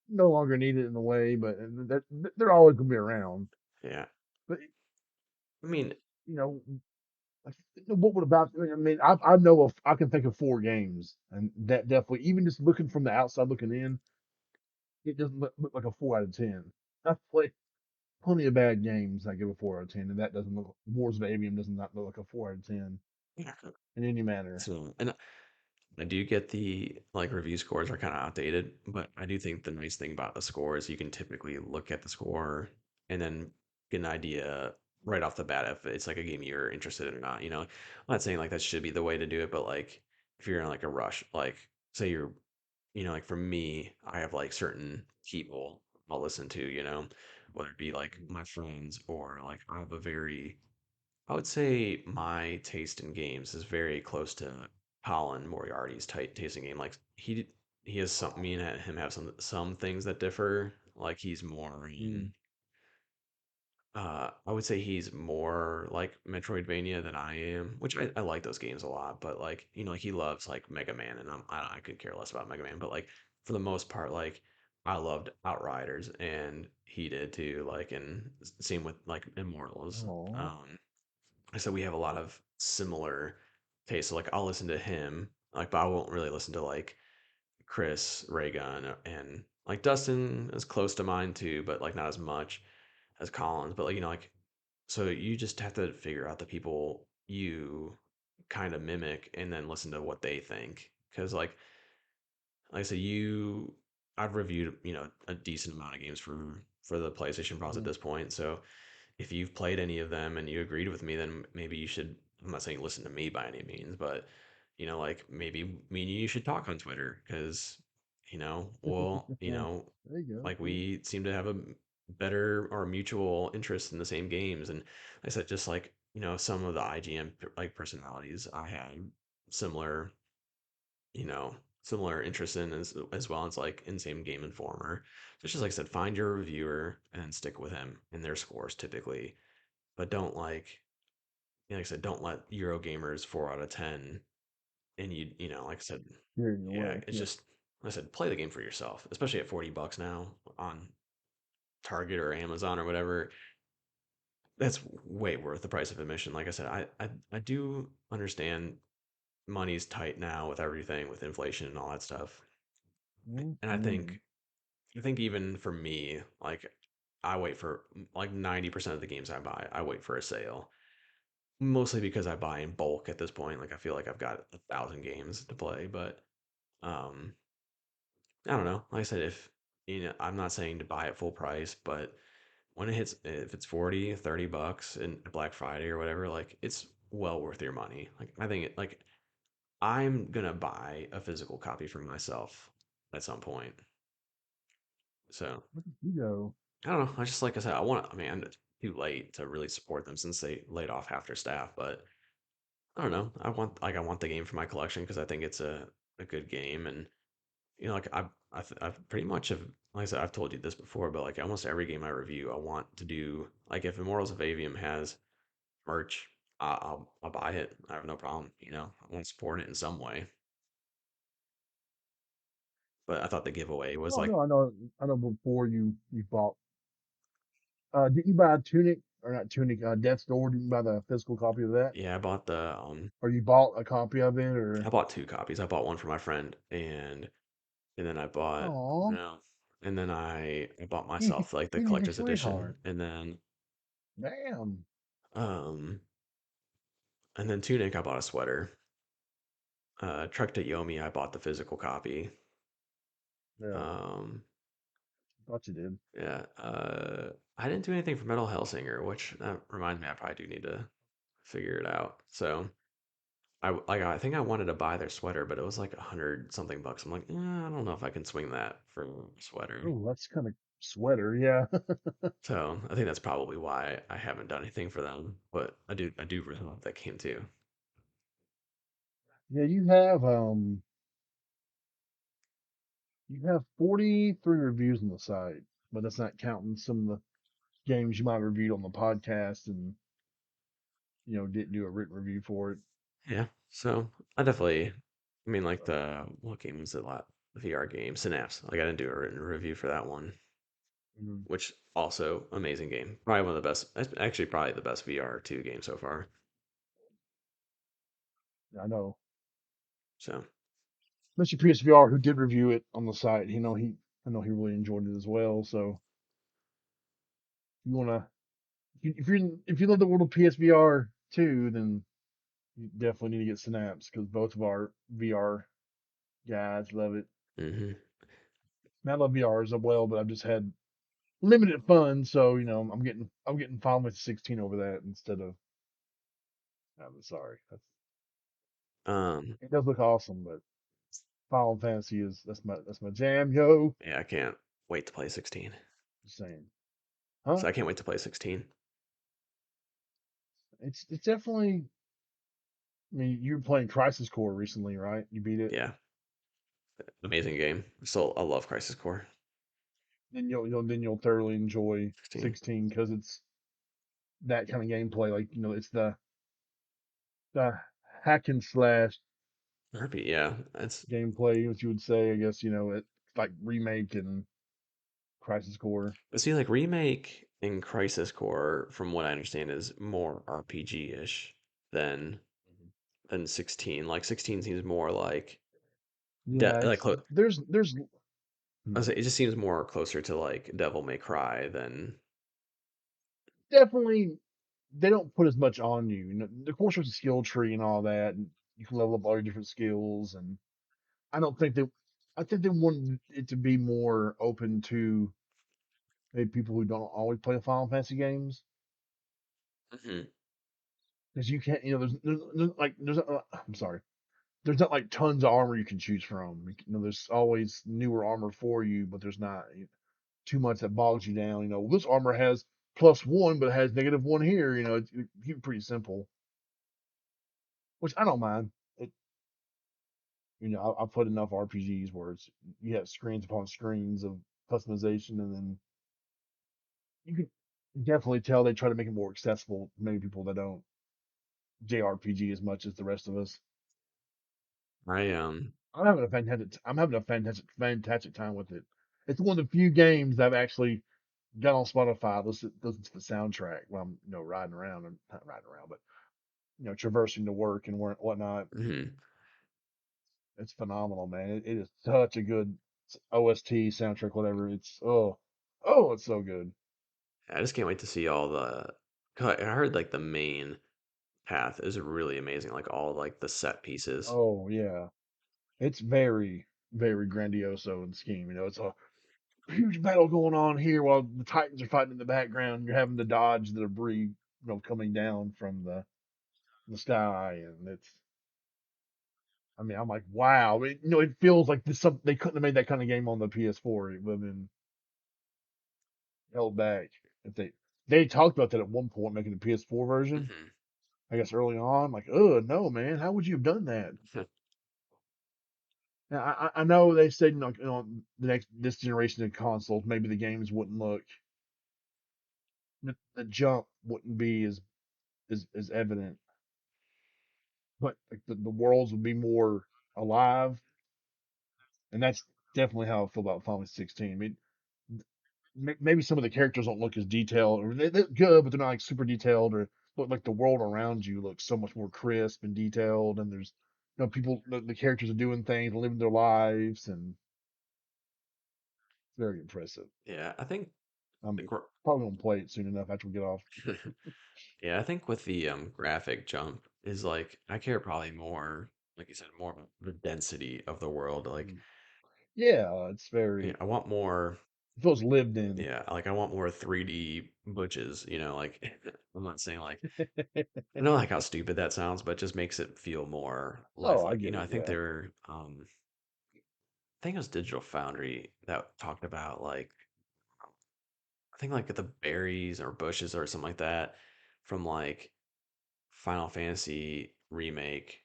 no longer needed in a way, but that they're always gonna be around.
Yeah,
But
I mean,
you know, like, what would about? I mean, I know of I can think of 4 games, and that definitely, even just looking from the outside looking in, it doesn't look like a 4 out of 10. I've played plenty of bad games. I give a 4 out of 10, and that doesn't look. Wars of Avium does not look like a 4 out of 10
yeah.
in any manner.
So and I do get the like review scores are kind of outdated, but I do think the nice thing about the score is you can typically look at the score and then get an idea right off the bat if it's like a game you're interested in or not. I'm not saying like that should be the way to do it, but like if you're in like a rush, like say you're, like for me, I have like certain people I'll listen to, whether it be like my friends or like I have a very I would say my taste in games is very close to Colin Moriarty's taste in game. Like he has some me and him have some things that differ. Like he's more
Mm.
in I would say he's more like Metroidvania than I am, which I like those games a lot. But like like he loves like Mega Man, and I could care less about Mega Man. But like for the most part, like I loved Outriders, and he did too. Like and same with like Immortals.
Oh,
So we have a lot of similar tastes. So like I'll listen to him, like, but I won't really listen to like Chris Raygun and like Dustin is close to mine too, but like not as much as Collins. But like like so you just have to figure out the people you kind of mimic and then listen to what they think. Because like I said, I've reviewed a decent amount of games for the PlayStation Pros at
mm.
this point, so if you've played any of them and you agreed with me, then maybe you should. I'm not saying listen to me by any means, but like maybe me and you should talk on Twitter because well,
There you go.
like we seem to have a better or mutual interest in the same games, and like I said just like some of the IGN like personalities I had similar you know, similar interest in as well as like in same Game Informer. So it's just like I said, find your reviewer and stick with him and their scores typically, but don't like I said, don't let Eurogamer's 4 out of 10 and like I said,
Here you
yeah,
away.
it's
Yeah.
just like I said, play the game for yourself, especially at $40 now on Target or Amazon or whatever. That's way worth the price of admission. Like I said, I do understand money's tight now with everything, with inflation and all that stuff. And
Mm-hmm.
I think even for me, like I wait for like 90% of the games I buy, I wait for a sale. Mostly because I buy in bulk at this point. Like I feel like I've got 1,000 games to play, but um I don't know. Like I said, if I'm not saying to buy it full price, but when it hits if it's 40, $30 in Black Friday or whatever, like it's well worth your money. Like I think like I'm gonna buy a physical copy for myself at some point. So
Look at you go.
I don't know. I just like I said, I mean, it's too late to really support them since they laid off half their staff, but I don't know. I want the game for my collection because I think it's a good game, and like I've pretty much have, like I said, I've told you this before, but like almost every game I review, I want to do like if Immortals of Avium has merch, I'll buy it. I have no problem. I want to support it in some way. But I thought the giveaway was
Oh
like,
no, I know. Before you bought, didn't you buy a Tunic or not Tunic? Death's Door. Didn't you buy the physical copy of that,
yeah,
or you bought a copy of it,
I
or?
bought two copies. I bought one for my friend, and then I bought
Oh,
no, and then I bought
he
myself like the
he's your
collector's edition,
sweetheart.
and then
Damn.
um and then Tunic I bought a sweater. Truck to Yomi I bought the physical copy.
Yeah,
Um,
thought you did.
yeah, I didn't do anything for Metal Hellsinger, which that reminds me I probably do need to figure it out. So I think I wanted to buy their sweater, but it was like 100 something bucks. I'm like, I don't know if I can swing that for a sweater.
Oh, that's kind of sweater. Yeah,
So I think that's probably why I haven't done anything for them. But I do really love that game too.
yeah. You have 43 reviews on the site, but that's not counting some of the games you might have reviewed on the podcast and didn't do a written review for it.
Yeah. So I definitely, I mean, like what game was it? The VR game, Synapse. Like I didn't do a written review for that one,
Mhm.
which also amazing game. Probably one of the best. Actually, probably the best VR two game so far.
I know,
So
Mr. PSVR, who did review it on the site, I know he really enjoyed it as well. So you wanna, if you love the world of PSVR too, then you definitely need to get Synapse because both of our VR guys love it.
hmm
And I love VR as well, but I've just had limited fun, so I'm getting Final Fantasy 16 over that instead of. I'm sorry,
um,
it does look awesome, but Final Fantasy is that's my jam, yo.
yeah, I can't wait to play 16.
Just saying, huh?
So I can't wait to play 16.
It's definitely. I mean, you were playing Crisis Core recently, right? You beat it.
Yeah, amazing game. Still, I love Crisis Core
Then you'll thoroughly enjoy
16.
16 because it's that kind of gameplay. Like it's the hack and slash
RP, yeah, it's
gameplay, what you would say. I guess it's like remake and Crisis Core.
but see, like remake in Crisis Core, from what I understand, is more RPG-ish than
Mhm.
16. Like 16 seems more like
Yeah,
like
it's there's
I
hmm,
say it just seems more closer to like Devil May Cry than
definitely they don't put as much on you. Of course, there's a skill tree and all that, and you can level up all your different skills. And I don't think they, I think they wanted it to be more open to maybe people who don't always play Final Fantasy games,
Mhm.
because you can't, there's not, I'm sorry, there's not like tons of armor you can choose from. There's always newer armor for you, but there's not too much that bogs you down. This armor has +1, but it has -1 here. It's keep it pretty simple, which I don't mind. It, I've played enough RPGs where you have screens upon screens of customization, and then you can definitely tell they try to make it more accessible to many people that don't JRPG as much as the rest of us.
I
I'm having a fantastic time with it. It's one of the few games I've actually got on Spotify, listen to the soundtrack while I'm, riding around and not riding around, but traversing to work and whatnot.
mhm.
It's phenomenal, man. It is such a good OST soundtrack, whatever. It's so good.
I just can't wait to see all the 'cause I heard like the main path is really amazing, like all like the set pieces.
Oh yeah, it's very very grandioso in scheme. It's a huge battle going on here while the Titans are fighting in the background. You're having to dodge the debris, coming down from the sky, and it's. I mean, I'm like, wow. It feels like they couldn't have made that kind of game on the PS4. It would have been held back if they talked about that at one point, making the PS4 version.
hmm
I guess early on, like, oh no, man, how would you have done that? I know they said, the next this generation of consoles, maybe the games wouldn't look, the jump wouldn't be as evident, but like the worlds would be more alive, and that's definitely how I feel about Final 16. I mean, maybe some of the characters don't look as detailed, or they look good, but they're not like super detailed, or look like the world around you looks so much more crisp and detailed, and there's people, the characters are doing things and living their lives, and it's very impressive.
Yeah, I think the
I'm
gr-
probably gonna play it soon enough after we get off.
yeah, I think with the graphic jump is like I care probably more, like you said, more about the density of the world. Like,
Mm. Yeah, it's
yeah,
very,
I want more.
it feels lived in.
Yeah, like I want more 3D butches. Like I'm not saying like I know like how stupid that sounds, but it just makes it feel more
Oh, I
lifelike.
get it.
I think
Yeah,
I think it was Digital Foundry that talked about like I think like the berries or bushes or something like that from like Final Fantasy remake.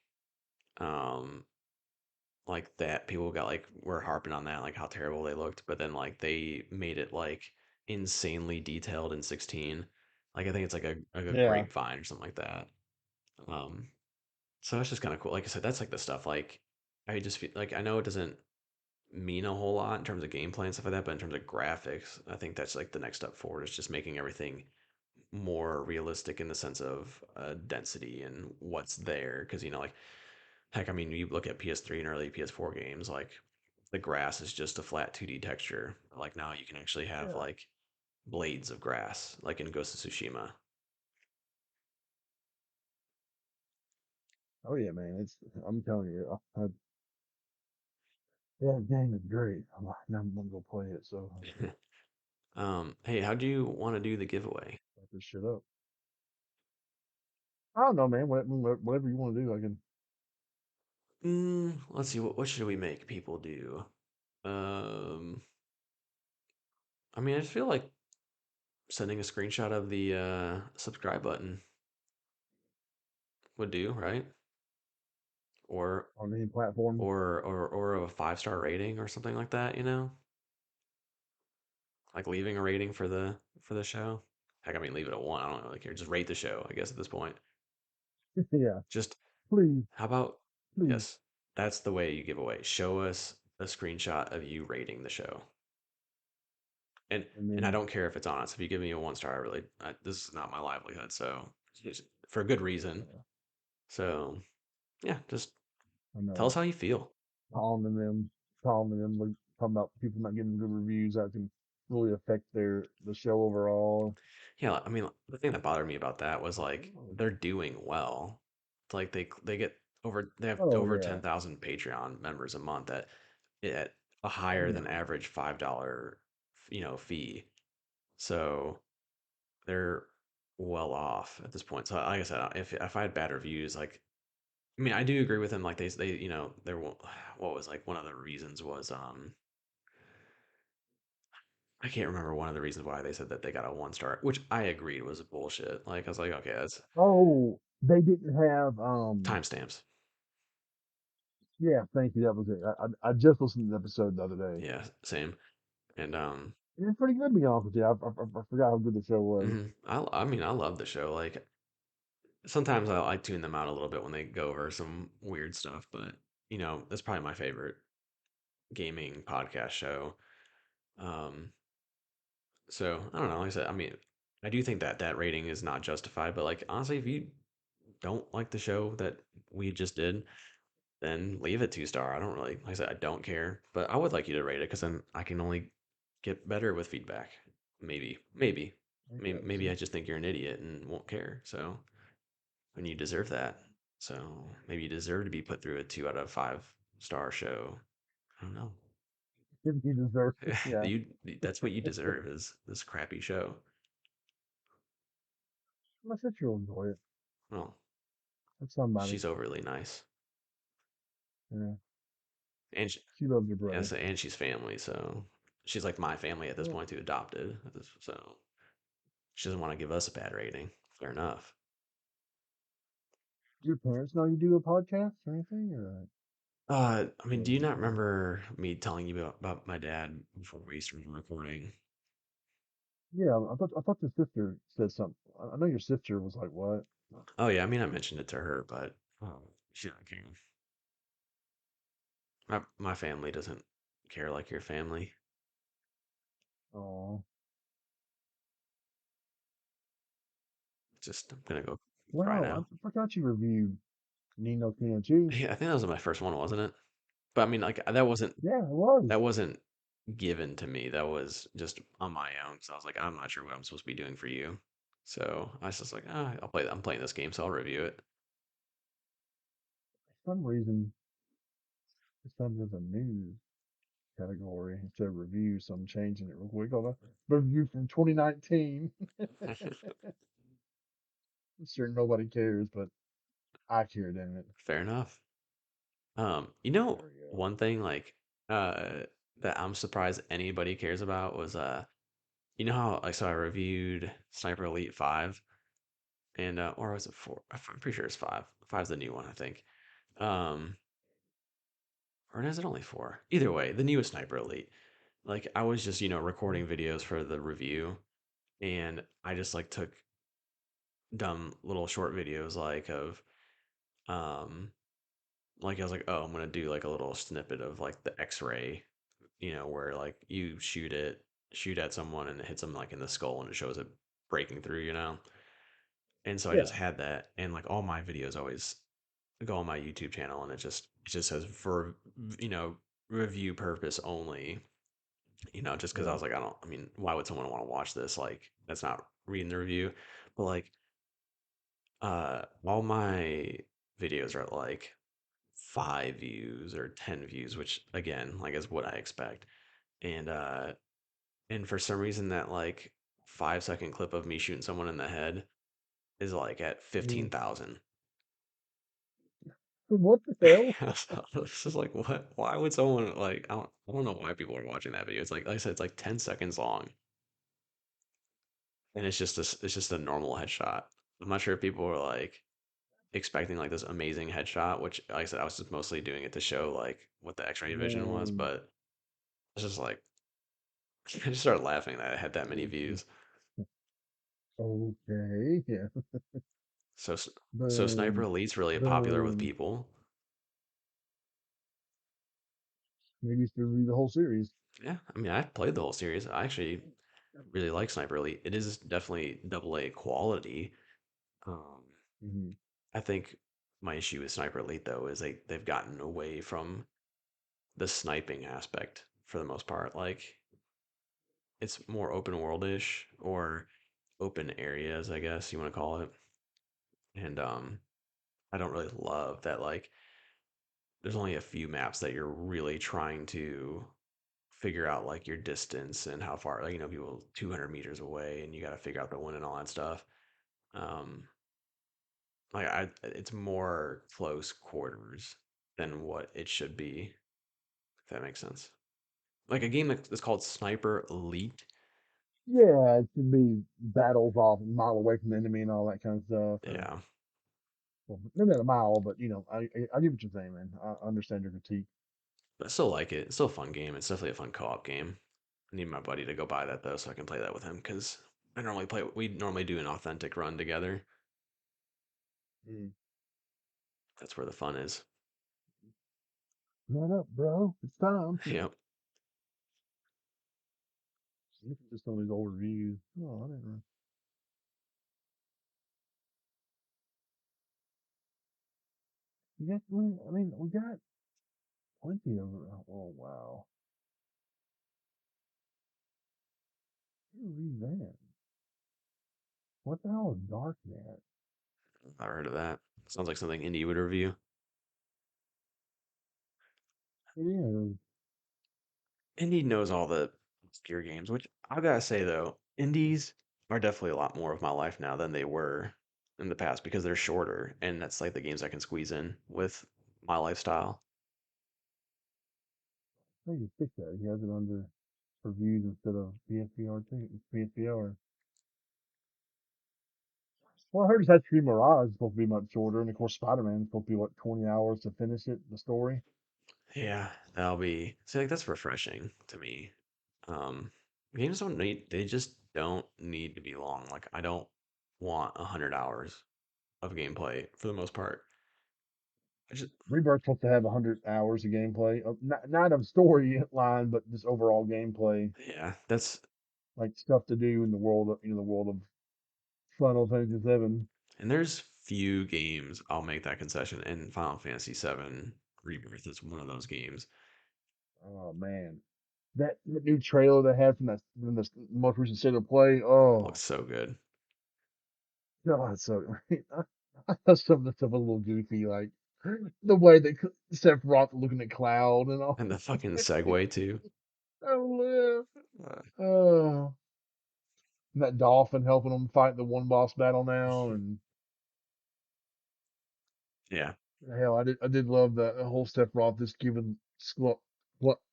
Um, like that people got like were harping on that like how terrible they looked, but then like they made it like insanely detailed in 16. Like I think it's like a
yeah.
grapevine or something like that. Um, so it's just kind of cool. Like I said, that's like the stuff like I just feel like I know it doesn't mean a whole lot in terms of gameplay and stuff like that, but in terms of graphics, I think that's like the next step forward is just making everything more realistic in the sense of density and what's there. Because like heck, I mean, you look at PS3 and early PS4 games, like the grass is just a flat 2D texture. Like now you can actually have
Yeah.
like blades of grass, like in Ghost of Tsushima.
Oh yeah, man. I'm telling you, yeah, the game is great. Now I'm gonna go play it. So I gotta
Hey, how do you want to do the giveaway?
wrap this shit up. I don't know, man. Whatever you want to do, I can.
Let's see, what should we make people do? Um, I mean, I just feel like sending a screenshot of the subscribe button would do, right? Or
On any platform.
or a 5-star rating or something like that. Like leaving a rating for the show. Heck, I mean, leave it at 1. I don't really care. Just rate the show, I guess, at this point.
Yeah,
Just
please,
how about
please.
yes, that's the way you give away. Show us a screenshot of you rating the show. And
And
and I
then,
don't care if it's honest. If you give me a 1 star, this is not my livelihood, so for a good reason.
yeah,
So yeah, just
I
tell us
know,
how you feel.
calling them, like, talking about people not getting good reviews, that can really affect the show overall.
Yeah, I mean, the thing that bothered me about that was like they're doing well. It's like they have
Oh
over
yeah,
10,000 Patreon members a month at a higher than
yeah.
average $5, fee. So they're well off at this point. So like I said, if I had bad reviews, like I mean, I do agree with them. Like they there what was like one of the reasons was I can't remember one of the reasons why they said that they got a 1 star, which I agreed was bullshit. Like I was like, okay, that's
Oh, they didn't have
timestamps.
Yeah, thank you. That was it. I just listened to the episode the other day.
Yeah, same. And
It's pretty good, to be honest with you. I forgot how good the show was.
I mean, I love the show. Like sometimes I tune them out a little bit when they go over some weird stuff, but that's probably my favorite gaming podcast show. Um, so I don't know. Like I said, I mean, I do think that that rating is not justified, but like honestly, if you don't like the show that we just did, then leave it 2 star. I don't really, like I said, I don't care, but I would like you to rate it because then I can only get better with feedback. Maybe,
I got
maybe
you.
I just think you're an idiot and won't care. So, and you deserve that. So maybe you deserve to be put through a 2 out of 5 star show. I don't know.
You deserve it. Yeah.
you, that's what you deserve is this crappy show.
My sister will enjoy it.
Well,
That's somebody.
she's overly nice,
Yeah.
and
She loves her brother.
yes, and she's family. So she's like my family at this
Yeah.
point too, adopted. So she doesn't want to give us a bad rating. Fair enough.
Do your parents know you do a podcast or anything? Or
I mean, do you not remember me telling you about my dad before we started recording?
Yeah, I thought your sister said something. I know your sister was like, "What?"
Oh yeah, I mean, I mentioned it to her, but she not care. My family doesn't care like your family.
Oh,
Just I'm gonna go cry
wow!
now.
I forgot you reviewed Nino Kino too.
Yeah, I think that was my first one, wasn't it? But I mean, like
Yeah, it was.
that wasn't given to me. That was just on my own. So I was like, I'm not sure what I'm supposed to be doing for you. So I was just like, ah, I'll play. I'm playing this game, so I'll review it.
For some reason, it's under the news category instead of review, so I'm changing it real quick. On a review from 2019. I'm sure nobody cares, but I care, damn it.
Fair enough.
There we go.
One thing like uh that I'm surprised anybody cares about was you know how like so I reviewed Sniper Elite 5 and or was it 4? I'm pretty sure it's 5. Five's the new one, I think. Um or is it only 4? Either way, the newest Sniper Elite. Like I was just, recording videos for the review and I just like took dumb little short videos like of um like I was like, oh, I'm gonna do like a little snippet of like the X-ray, where like you shoot at someone and it hits them like in the skull and it shows it breaking through, And so I just
Yeah,
had that, and like all my videos always go on my YouTube channel, and it just says for review purpose only, just because I
yeah.
was like, I mean, why would someone want to watch this? Like that's not reading the review, but like all my videos are like 5 views or 10 views, which again, like is what I expect. And for some reason that like 5-second clip of me shooting someone in the head is like at
Mm.
15,000.
What the hell?
So it's just like what? Why would someone like? I don't know why people are watching that video. It's like I said, it's like 10 seconds long, and it's just a normal headshot. I'm not sure if people were like expecting like this amazing headshot, which like I said, I was just mostly doing it to show like what the X-ray vision was,
Man,
but it's just like I just started laughing that it had that many
okay,
views.
okay, yeah.
So so Sniper
Boom,
Elite's really popular with
boom.
people.
Maybe it's to read the whole series.
Yeah, I mean, I played the whole series. I actually really like Sniper Elite. It is definitely double A quality. Um,
Hmm.
I think my issue with Sniper Elite though is they've gotten away from the sniping aspect for the most part. Like it's more open world-ish or open areas, I guess you want to call it. And I don't really love that like there's only a few maps that you're really trying to figure out like your distance and how far like people 200 meters away and you got to figure out the wind and all that stuff. Um, like it's more close quarters than what it should be, if that makes sense. Like a game that's called Sniper Elite.
Yeah, it should be battles off a mile away from the enemy and all that kind of stuff. Or
Yeah,
well, maybe not a mile, but I get what you're saying, man. I understand your critique.
but I still like it. It's still a fun game. It's definitely a fun co-op game. I need my buddy to go buy that though, so I can play that with him because we normally do an authentic run together.
Mm.
That's where the fun is.
Run up, bro. It's time.
Yep.
Look at just some of these old reviews. Oh, I didn't. We got. I mean, we got plenty of. Oh wow. Who read that? What the hell is Darknet?
I heard of that. Sounds like something Indie would review.
It is.
Indie knows all the obscure games, which I gotta say though, indies are definitely a lot more of my life now than they were in the past because they're shorter, and that's like the games I can squeeze in with my lifestyle.
I think you fix that. He has it under reviews instead of PSVR too. PSVR. Well, I heard Assassin's Creed Mirage is supposed to be much shorter, and of course Spider-Man is supposed to be what 20 hours to finish it, the story.
Yeah, that'll be see like that's refreshing to me. Um, games don't need they just don't need to be long. Like I don't want 100 hours of gameplay for the most part. I just
Rebirth's supposed to have 100 hours of gameplay, not of storyline, but just overall gameplay,
yeah, that's
like stuff to do in the world of the world of Final Fantasy VII.
and there's few games I'll make that concession, and Final Fantasy VII Rebirth is one of those games.
Oh man, that new trailer they had from the most recent state of play.
It looks
Oh
so good.
God, so I thought some of the stuff was a little goofy, like the way they Sephiroth looking at Cloud and all.
And the fucking segue too.
Oh,
Uh,
yeah. Oh, and that dolphin helping them fight the one boss battle now, and
yeah.
hell, I did love the whole Sephiroth just giving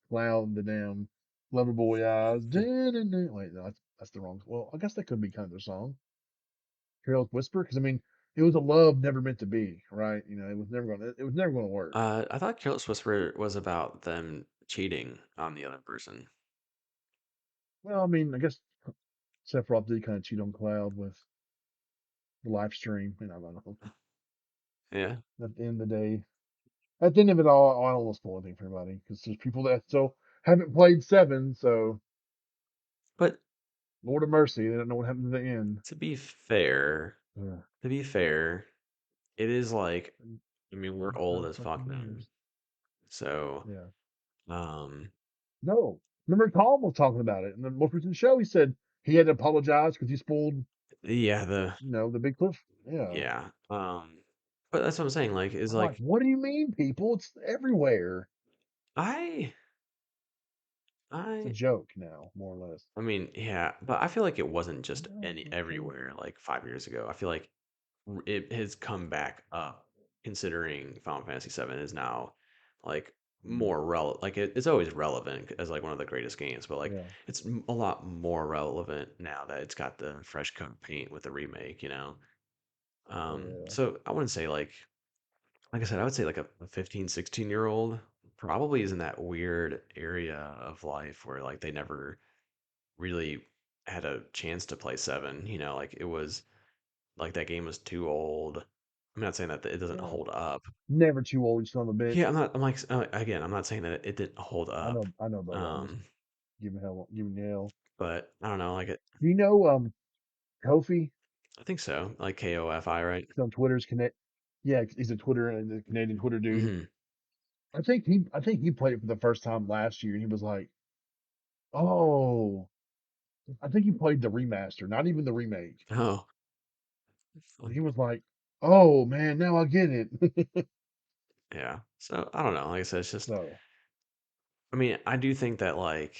Cloud the damn lover boy eyes. Wait, no, that's the wrong. Well, I guess that could be kind of their song, Careless Whisper, because I mean, it was a love never meant to be, right? It was never gonna work.
I thought Careless Whisper was about them cheating on the other person.
Well, I mean, I guess Sephiroth did kind of cheat on Cloud with the live stream, I don't know.
Yeah.
At the end of the day, at the end of it all, I don't want to spoil anything for anybody because there's people that still haven't played seven, so
But
Lord of mercy, they don't know what happened at the end.
to be fair,
Yeah,
to be fair, it is like I mean, we're old
25
as fuck
fucking
now.
years.
So,
Yeah.
um,
No. Remember, Colin was talking about it in the most recent show. He said he had to apologize because he spoiled,
yeah, the
the big cliff. Yeah.
yeah. But that's what I'm saying, like, is
I'm like,
like
what do you mean, people? It's everywhere.
I
It's a
I
joke now, more or less.
I mean, yeah, but I feel like it wasn't
I
just
know.
any
Okay.
everywhere like 5 years ago. I feel like it has come back up considering Final Fantasy VII is now like
Mm,
more relevant. Like it's always relevant as like one of the greatest games, but like
yeah.
it's a lot more relevant now that it's got the fresh coat of paint with the remake, you know?
Yeah.
So I wouldn't say like I said, I would say like a 15, 16-year old probably is in that weird area of life where like they never really had a chance to play seven, you know, like it was like that game was too old. I'm not saying that it doesn't
Yeah.
hold up.
Never too old, you son of a
Yeah,
bitch.
I'm like again, I'm not saying that it didn't hold up.
I know, buddy. I'm just
Um,
giving hell.
but I don't know, like it
Do you know Kofi?
I think so. Like KOFI, right?
He's on Twitter's connect. Yeah, he's a Twitter and the Canadian Twitter dude.
Hmm.
I think he played it for the first time last year, and he was like, "Oh, I think he played the remaster, not even the remake."
Oh,
And he was like, "Oh man, now I get it."
yeah. So I don't know. Like I said, it's just
So
I mean, I do think that like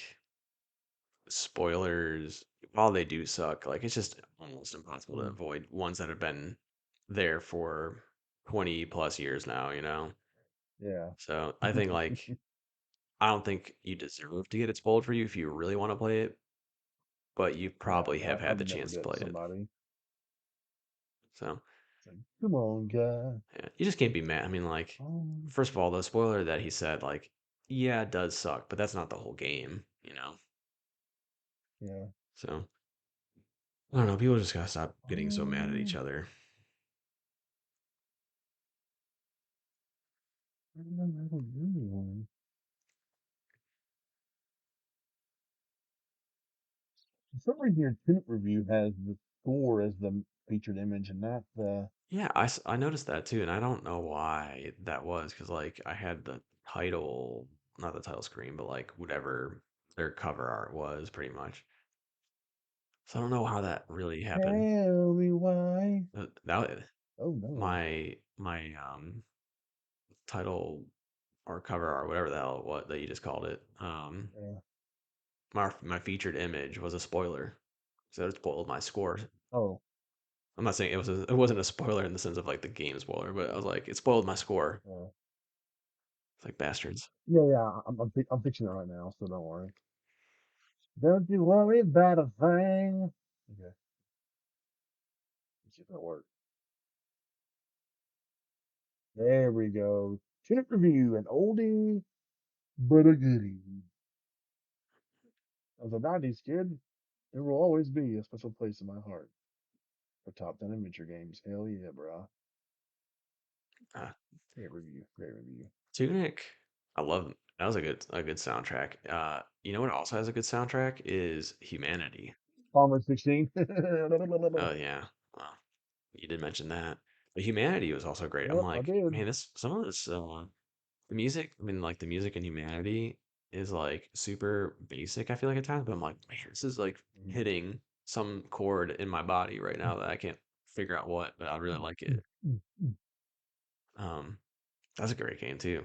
spoilers, while they do suck, like it's just almost impossible to
mm,
avoid ones that have been there for 20 plus years now, you know?
yeah,
So I think like I don't think you deserve to get it spoiled for you if you really want to play it, but you
yeah.
probably have
I
had the
would never
chance
do
to
that to
play it.
somebody.
So
It's like, come on, guy.
yeah, you just can't be mad. I mean, like,
Oh,
first of all, the spoiler that he said, like, yeah, it does suck, but that's not the whole game, you know?
yeah.
So I don't know. People just gotta stop getting so mad at
Oh,
each other.
I don't really want. For some reason, your tint review has the score as the featured image and not the.
Yeah, I noticed that too, and I don't know why that was, because like I had the title, not the title screen, but like whatever their cover art was, pretty much. So I don't know how that really happened.
Tell me why.
That
Oh no.
my title or cover art, whatever the hell what that you just called it.
Yeah.
My featured image was a spoiler, so it spoiled my score.
Oh.
I'm not saying it wasn't a spoiler in the sense of like the game spoiler, but I was like it spoiled my score.
Uh,
It's like bastards.
yeah, yeah. I'm fixing it right now, so don't worry. Don't you worry about a thing. Okay. Let's see if that works. There we go. Tunic review, an oldie. but a goodie. As a 90s kid, it will always be a special place in my heart for top 10 adventure games. Hell yeah, bro.
Uh,
Great review. Great review.
Tunic, I love that was a good soundtrack. You know what also has a good soundtrack is Humanity.
Bomber 16.
Oh yeah, well, you did mention that. But Humanity was also great. I'm
Yep, I
like,
did.
man, this some of this the music, I mean, like the music in Humanity is like super basic, I feel like at times, but I'm like, man, this is like hitting some chord in my body right now that I can't figure out what, but I really like it. Um, that's a great game too.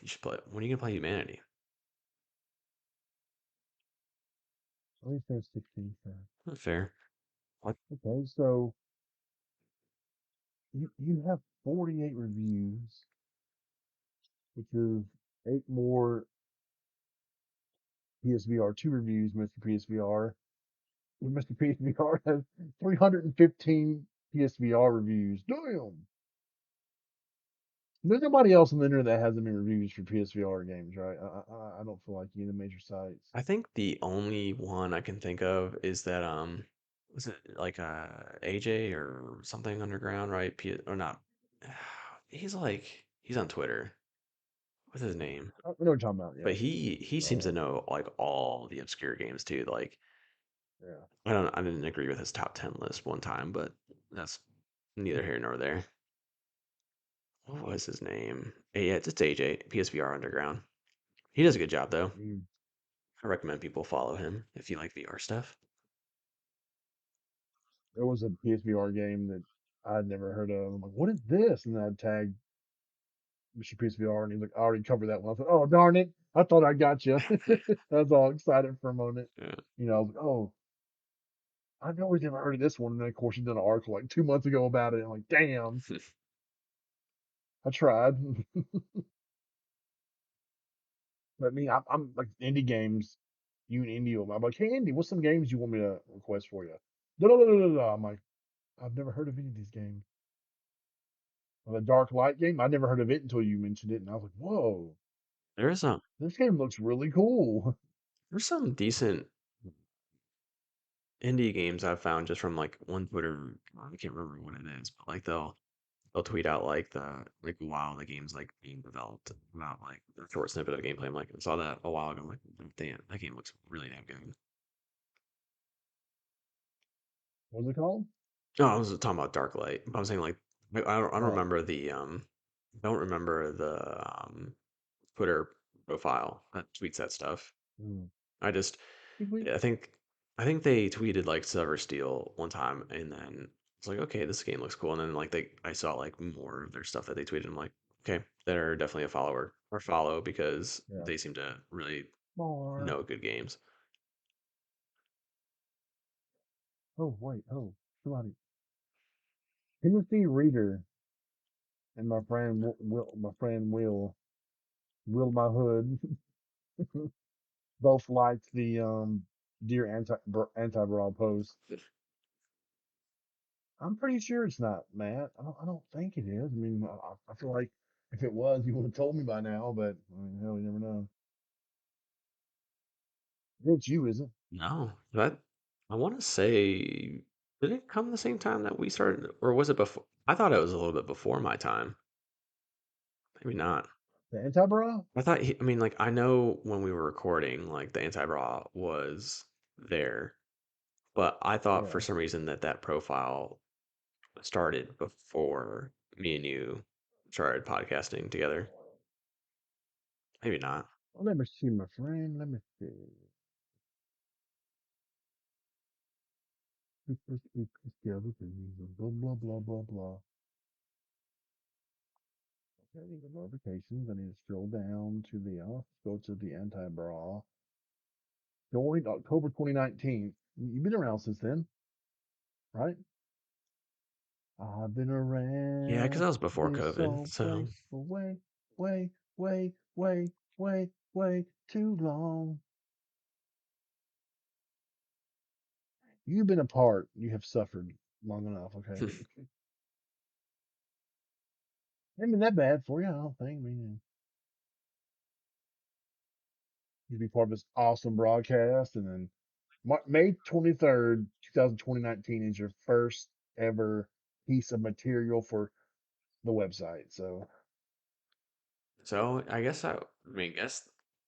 You should play it. When are you gonna play Humanity?
At least there's 16 cents.
Fair. Like,
Okay, so you have 48 reviews, which is eight more PSVR 2 reviews, Mr. PSVR. Mr. PSVR has 315 PSVR reviews. Damn. There's nobody else on the internet that has any reviews for PSVR games, right? I don't feel like any major sites.
I think the only one I can think of is that was it like AJ or something underground, right? Or not. He's on Twitter. What's his name?
I know what you're talking about,
But
yeah.
he seems to know like all the obscure games too. Like
Yeah.
I didn't agree with his top 10 list one time, but that's neither here nor there. What was his name? Yeah, it's AJ, PSVR Underground. He does a good job though.
Mm.
I recommend people follow him if you like VR stuff.
There was a PSVR game that I'd never heard of. I'm like, what is this? And I tagged Mr. PSVR and he's like, I already covered that one. I thought, oh, darn it. I thought I got you. I was all excited for a moment.
Yeah.
I was like, oh, I know he's never heard of this one. And then, of course, he did an article like 2 months ago about it. I'm like, damn, I tried. But I'm like indie games. You and Indy, I'm like, hey, Indy, what's some games you want me to request for you? No, no, no, no, no, no. I'm like, I've never heard of any of these games. The Dark Light game, I never heard of it until you mentioned it, and I was like, whoa,
There's some
this game looks really cool.
there's some decent indie games I've found just from like one Twitter. I can't remember what it is, but like they'll tweet out like while the game's like being developed about like a short snippet of gameplay. I'm like, I saw that a while ago. I'm like, damn, that game looks really damn good.
What's it called?
Oh, I was talking about Darklight, but I'm saying like I don't
Oh,
remember the don't remember the Twitter profile that tweets that stuff.
mm.
I just
Sweet.
I think I think they tweeted like Silver Steel one time, and then it's like, okay, this game looks cool. And then like I saw like more of their stuff that they tweeted. I'm like, okay, they're definitely a follower or follow because
Yeah.
they seem to really
More.
know good games.
Oh, wait. Oh, somebody. Timothy Reader and my friend Will my hood, both liked the Dear Anti Brawl post. I'm pretty sure it's not Matt. I don't think it is. I mean, I feel like if it was, you would have told me by now. But I mean, hell, you never know. It's you, is it?
No, that I want to say, did it come the same time that we started, or was it before? I thought it was a little bit before my time. Maybe not.
The Anti Brawl?
I mean, like, I know when we were recording, like, the anti-bra was there, but I thought for
Yeah.
some reason that that profile started before me and you started podcasting together. Maybe not.
Well, let me see, my friend. Let me see. Yeah, blah blah blah blah blah. Okay, the notifications. I need to scroll down to go to the Anti Brawl. Joined October 2019. You've been around since then, right? I've been
Yeah, because
around
that was before
this
COVID.
old
So
place for way too long. You've been apart. You have suffered long enough, okay? Ain't been that bad for you, I don't think. I mean, to be part of this awesome broadcast. And then May 23rd, 2019 is your first ever piece of material for the website. So
So I guess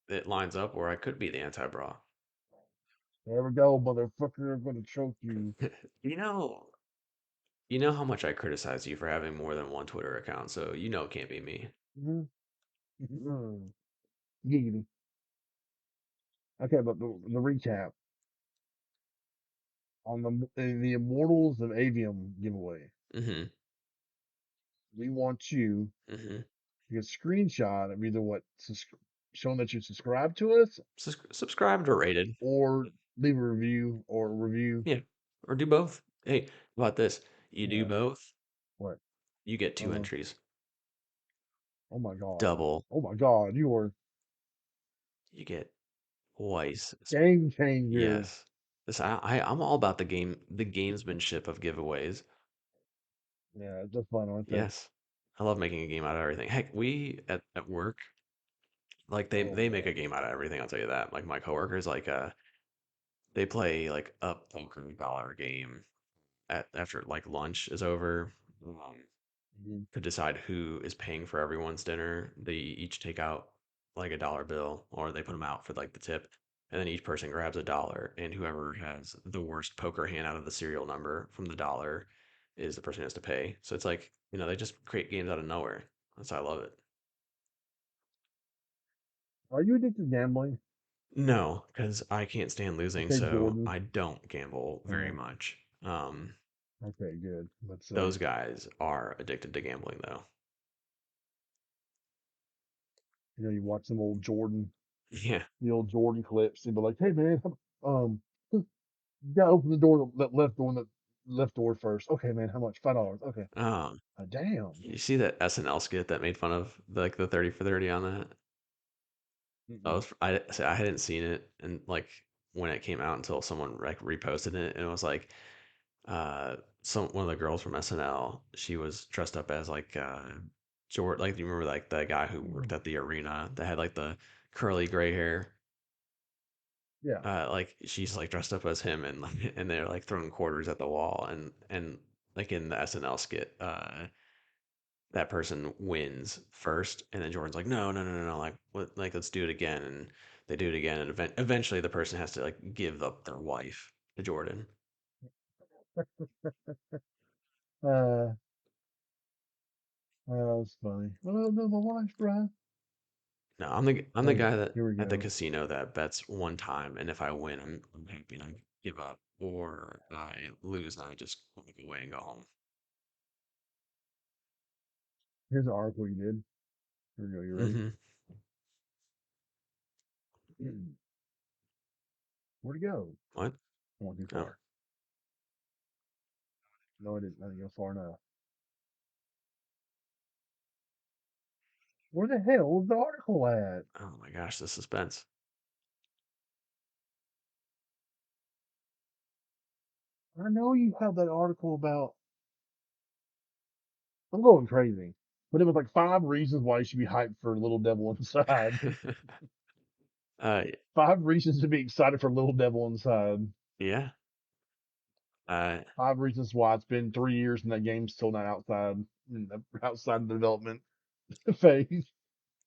it lines up where I could be the anti-bra.
there we go, motherfucker. I'm going to choke you.
You know, you know how much I criticize you for having more than one Twitter account, so you know it can't be me.
Mhm. Giggity. Okay, but the recap on the Immortals of Avium giveaway.
Mm-hmm.
We want you
Mm-hmm.
to get a screenshot of either showing that you subscribe to us
Subscribed or rated.
or leave a review.
Yeah. Or do both. Hey, how about this? You do
Yeah.
both,
What?
you get two
Uh,
entries.
oh my God.
Double.
Oh my God. You are
You get twice.
game changer.
Yes. I'm all about the gamesmanship of giveaways.
Yeah, it's just fun, aren't they?
Yes. I love making a game out of everything. Heck, we at work, like
Oh
they make a
man.
game out of everything, I'll tell you that. Like my coworkers, like they play like a poker dollar game at after like lunch is over. Um,
Mhm.
to decide who is paying for everyone's dinner. They each take out like a dollar bill or they put them out for like the tip. And then each person grabs a dollar, and whoever has the worst poker hand out of the serial number from the dollar is the person who has to pay. So it's like, they just create games out of nowhere. That's why I love it.
Are you addicted to gambling?
No, because I can't stand losing,
Okay,
so
Jordan.
I don't gamble very
Uh,
much.
okay, good. Let's
Those
say,
guys are addicted to gambling, though.
you watch some old Jordan,
Yeah.
the old Jordan clips, and be like, "Hey man, you gotta open the door, that left door first. Okay, man, how much? $5. Okay.
Um,
Damn.
you see that SNL skit that made fun of like the 30 for 30 on that?
Mm-mm.
I hadn't seen it and like when it came out until someone like reposted it and it was like some one of the girls from SNL, she was dressed up as like George, like, do you remember like the guy who worked at the arena that had like the curly gray hair?
Yeah.
Like she's like dressed up as him and like and they're like throwing quarters at the wall and like in the SNL skit, that person wins first, and then Jordan's like, no, no, no, no, no, like, what, like, let's do it again, and they do it again, and eventually the person has to like give up their wife to Jordan.
Uh, that's funny. Oh no, my wife's Brah.
No, I'm the
Okay,
guy that
here we
at the
go.
casino that bets one time, and if I win, I'm happy and I give up, or I lose and I just walk away and go home.
Here's the article you did. Here we go. You ready?
Hmm.
Where'd it go?
What?
I went too
Oh,
far. No, I didn't. I didn't go far enough. Where the hell is the article at?
oh my gosh, the suspense.
I know you have that article about. I'm going crazy. But it was like 5 reasons why you should be hyped for Little Devil Inside.
uh,
5 reasons to be excited for Little Devil Inside.
yeah. Uh,
5 reasons why it's been 3 years and that game's still not outside the development phase.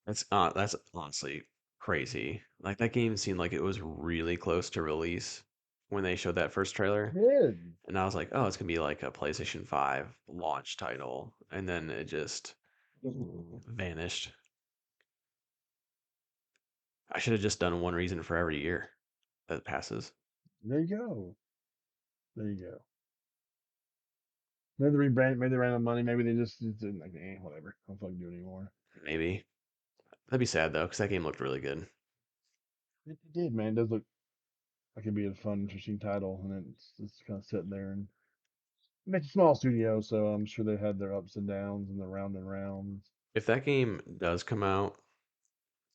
That's honestly crazy. Like that game seemed like it was really close to release when they showed that first trailer,
Good.
and I was like, "Oh, it's gonna be like a PlayStation 5 launch title," and then it just vanished. I should have just done one reason for every year that passes.
There you go. There you go. Maybe they rebrand, maybe they ran out of money, maybe they just didn't like, whatever. I don't fucking do it anymore.
Maybe that'd be sad though, because that game looked really good.
It did, man. It does look like it'd be a fun, interesting title, and it's kind of sitting there and it's a small studio, so I'm sure they had their ups and downs and the round and rounds.
If that game does come out,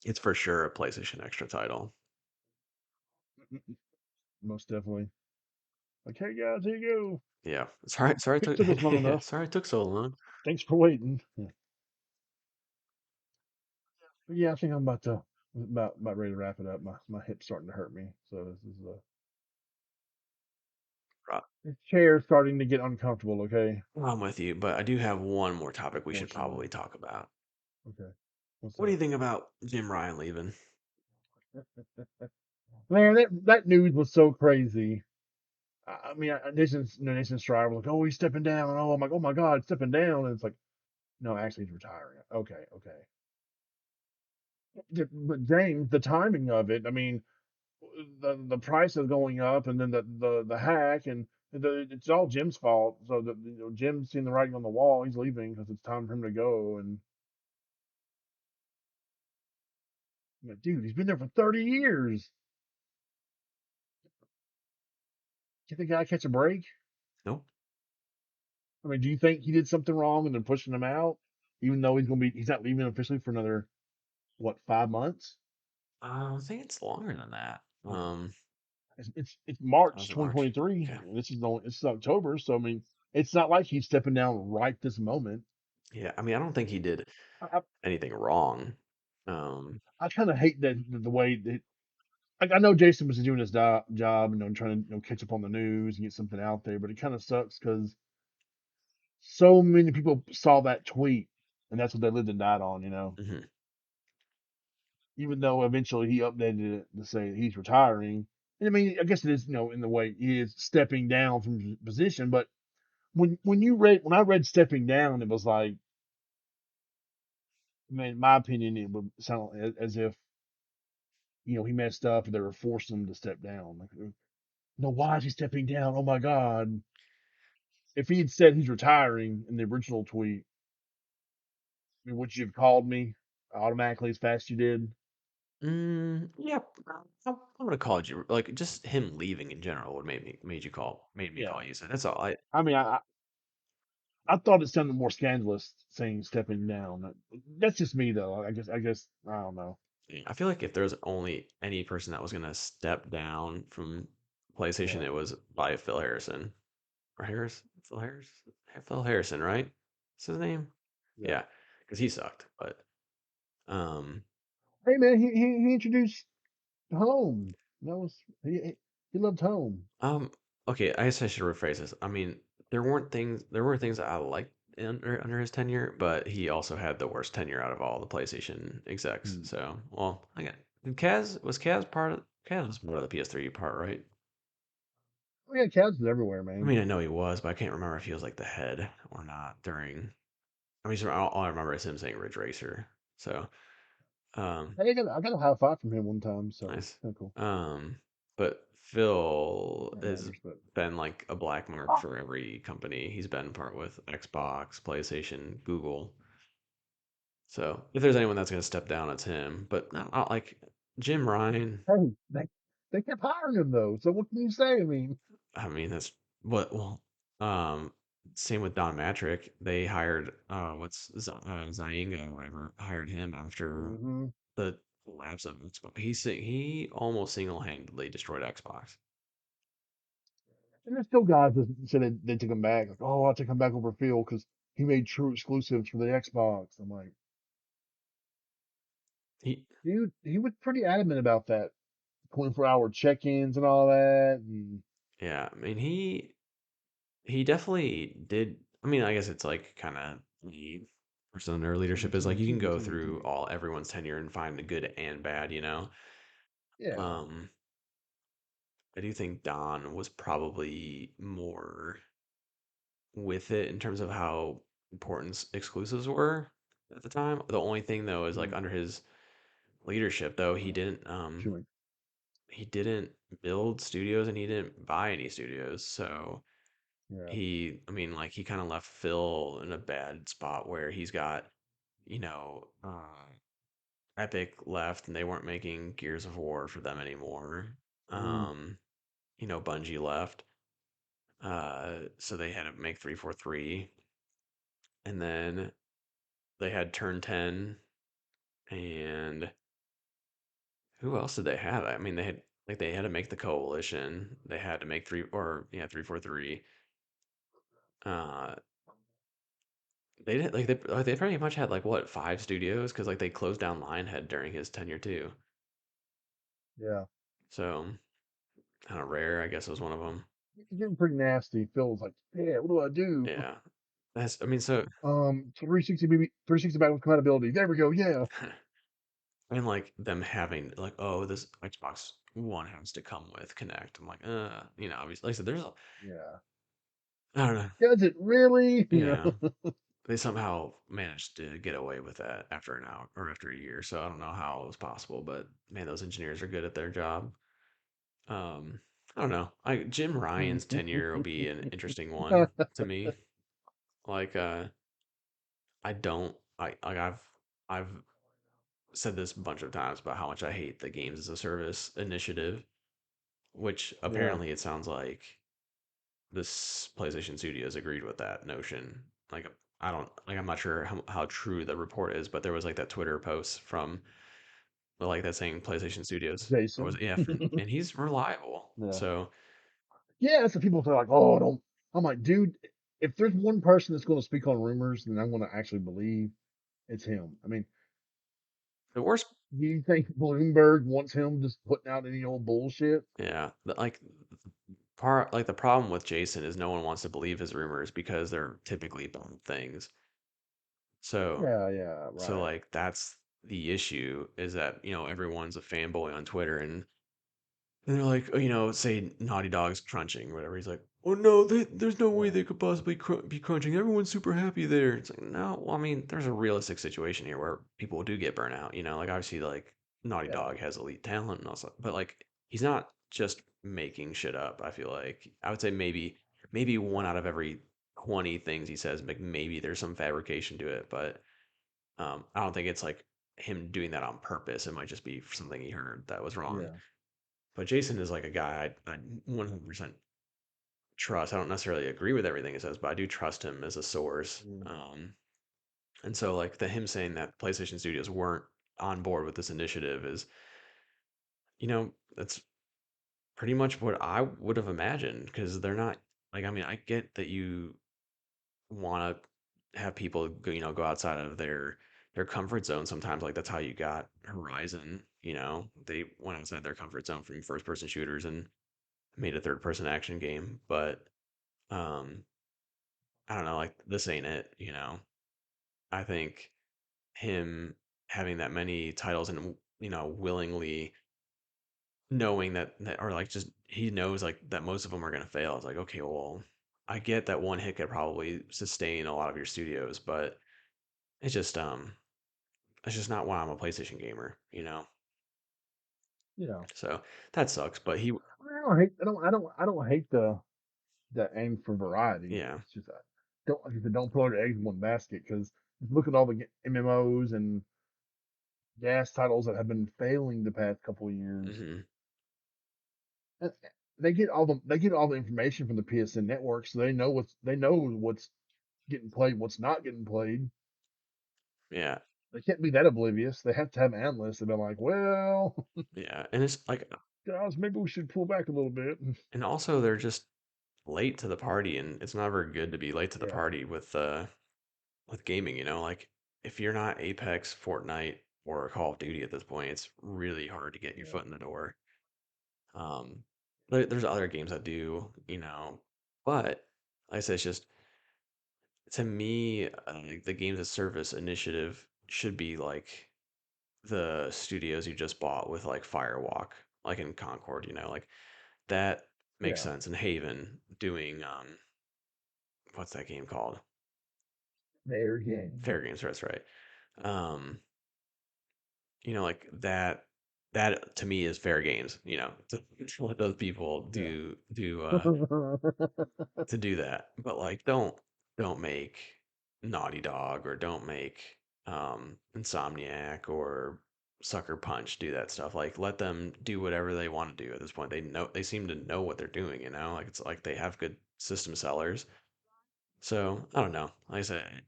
it's for sure a PlayStation Extra title.
Most definitely. Like, hey guys, here you
Yeah. Sorry, it
go. It
took
took us long
yeah,
enough.
sorry it took so long.
Thanks for waiting. Yeah. But yeah, I think I'm about to. About ready to wrap it up. My hip's starting to hurt me, so
Right.
this chair's starting to get uncomfortable. Okay,
I'm with you, but I do have one more topic we should
fortunately.
probably talk about.
Okay, what's
What do
that?
you think about Jim Ryan leaving?
Man, that news was so crazy. I mean, Nation Strive was like, oh, he's stepping down. Oh, I'm like, oh my God, stepping down. And it's like, no, actually, he's retiring. Okay, okay. But James, the timing of it. I mean, the price is going up, and then the hack, and it's all Jim's fault. So Jim's seen the writing on the wall. He's leaving because it's time for him to go. And I'm like, dude, he's been there for 30 years. Can the guy catch a break?
Nope.
I mean, do you think he did something wrong and they're pushing him out, even though he's not leaving officially for another what 5 months?
I think it's longer than that.
It's
Oh,
March
is it March?
2023.
Okay.
And this is October, so I mean, it's not like he's stepping down right this moment.
Yeah, I mean, I don't think he did
I,
anything wrong. Um,
I kind of hate that the way that like I know Jason was doing his job, trying to catch up on the news and get something out there, but it kind of sucks because so many people saw that tweet and that's what they lived and died on.
mhm.
Even though eventually he updated it to say he's retiring. And I mean, I guess it is, in the way he is stepping down from his position. But when I read stepping down, it was like, I mean, in my opinion, it would sound as if he messed up and they were forcing him to step down. Like, no, why is he stepping down? Oh my God! If he had said he's retiring in the original tweet, I mean, would you have called me automatically as fast as you did?
Yeah, I would have called you. Like just him leaving in general would made me
Yeah.
call you. So that's all.
I mean, I thought it sounded more scandalous saying stepping down. That's just me though. I guess I don't know.
I feel like if there's only any person that was gonna step down from PlayStation,
Yeah.
it was by Phil Harrison or Phil Harrison, right? What's his name?
Yeah.
Yeah, because he sucked. But um,
Hey man, he introduced home. That was he loved home.
Um, okay, I guess I should rephrase this. I mean, there were things that I liked under his tenure, but he also had the worst tenure out of all the PlayStation execs.
Hmm.
So, well, I got Kaz was part of the PS3 part, right?
Oh yeah, Cavs is everywhere,
I
man.
mean, I know he was, but I can't remember if he was like the head or not during. I mean, so all I remember is him saying Ridge Racer. So, um,
Hey, I got a high five from him one time, so
nice.
kind of cool.
But Phil
That
has
matters, but
been like a black mark
ah,
for every company. He's been part with Xbox, PlayStation, Google. So if there's anyone that's going to step down, it's him. But not like Jim Ryan.
hey, they kept hiring him though. So what can you say? I mean,
I mean, that's what. Well, um, same with Don Matrick. They hired Zynga or whatever. Hired him after
hmm
the collapse of Xbox. He almost single handedly destroyed Xbox.
and there's still guys that said they took him back. Like, oh, I'll take him back over Phil because he made true exclusives for the Xbox. I'm like,
He
dude, he was pretty adamant about that 24-hour check-ins and all that. And
Yeah, I mean he definitely did. I mean, I guess it's like kind of the person in their leadership is like you can go through
2022.
all everyone's tenure and find the good and bad, you know.
Yeah.
Um, I do think Don was probably more with it in terms of how important exclusives were at the time. The only thing though is like
Mm,
under his leadership though,
chewing.
he didn't build studios and he didn't buy any studios. So
Yeah.
I mean, like he kind of left Phil in a bad spot where he's got, you know, Epic left and they weren't making Gears of War for them anymore.
Mm,
Um, Bungie left, so they had to make 343, and then they had Turn 10, and who else did they have? I mean, they had to make the Coalition. They had to make 343. Uh, they didn't like they pretty much had like what 5 studios because like they closed down Lionhead during his tenure too.
Yeah.
So kind of rare, I guess was one of them.
It's getting pretty nasty. Phil's like, yeah, what do I do?
Yeah, that's I mean so
360 BB, 360 backwards compatibility. There we go. Yeah.
and like them having like oh this Xbox One has to come with Connect. I'm like you know obviously like I said there's a
Yeah.
I don't know
Does it really? You
yeah
know?
they somehow managed to get away with that after an hour or after a year. So I don't know how it was possible, but man, those engineers are good at their job. Um, I don't know. Jim Ryan's tenure will be an interesting one to me. Like, I don't, I've said this a bunch of times about how much I hate the games as a service initiative, which
Yeah.
apparently it sounds like this PlayStation Studios agreed with that notion. Like, I don't, like, I'm not sure how true the report is, but there was like that Twitter post from like that saying PlayStation Studios, or was
Jason.
it, yeah, and he's reliable.
Yeah.
So
Yeah. That's what people say, like, oh, don't. I'm like, dude, if there's one person that's going to speak on rumors, then I'm going to actually believe it's him. I mean,
the worst,
do you think Bloomberg wants him just putting out any old bullshit?
yeah, like part like the problem with Jason is no one wants to believe his rumors because they're typically bad things. So
Yeah. Yeah.
so
Right.
like that's the issue is that everyone's a fanboy on Twitter and they're like, oh, say Naughty Dog's crunching or whatever. He's like, oh no, there's no way
Yeah.
they could possibly be crunching. Everyone's super happy there. It's like, no, well, I mean, there's a realistic situation here where people do get burnt out. Like obviously, like Naughty
Yeah.
Dog has elite talent and also, but like he's not just making shit up. I feel like I would say maybe one out of every 20 things he says, like maybe there's some fabrication to it, but I don't think it's like him doing that on purpose. It might just be something he heard that was wrong.
Yeah.
But Jason is like a guy I 100% trust. I don't necessarily agree with everything he says, but I do trust him as a source.
Mm.
And so like the him saying that PlayStation Studios weren't on board with this initiative is, that's pretty much what I would have imagined because they're not like I mean I get that you want to have people go outside of their comfort zone sometimes like that's how you got Horizon. They went outside their comfort zone from first person shooters and made a third person action game, but um I don't know, like this ain't it. I think him having that many titles and willingly knowing that or like just he knows like that most of them are going to fail. It's like, okay, well, I get that one hit could probably sustain a lot of your studios, but it's just it's just not why I'm a PlayStation gamer.
Yeah.
So that sucks, but he
I don't hate. I don't hate the aim for variety.
yeah.
It's just don't like I said, don't put all your eggs in one basket because look at all the MMOs and gas titles that have been failing the past couple of years.
Hmm.
And they get all the information from the PSN network, so they know what's getting played, what's not getting played.
Yeah.
They can't be that oblivious. They have to have analysts that are like, well,
Yeah. And it's like
guys, maybe we should pull back a little bit.
and also they're just late to the party and it's never good to be late to the
Yeah,
party with gaming, like if you're not Apex, Fortnite, or Call of Duty at this point, it's really hard to get your
yeah,
foot in the door. Um, there's other games that do, but like I said, it's just to me, the games as service initiative should be like the studios you just bought with like Firewalk, like in Concord, like that makes
yeah.
sense. And Haven doing what's that game called?
Their game.
Fair Games, that's right. Um, like that to me is fair games, to let those people
Yeah.
to do that. But like don't make Naughty Dog or don't make Insomniac or Sucker Punch do that stuff. Like let them do whatever they want to do at this point. They seem to know what they're doing. Like it's like they have good system sellers. So I don't know. Like I said,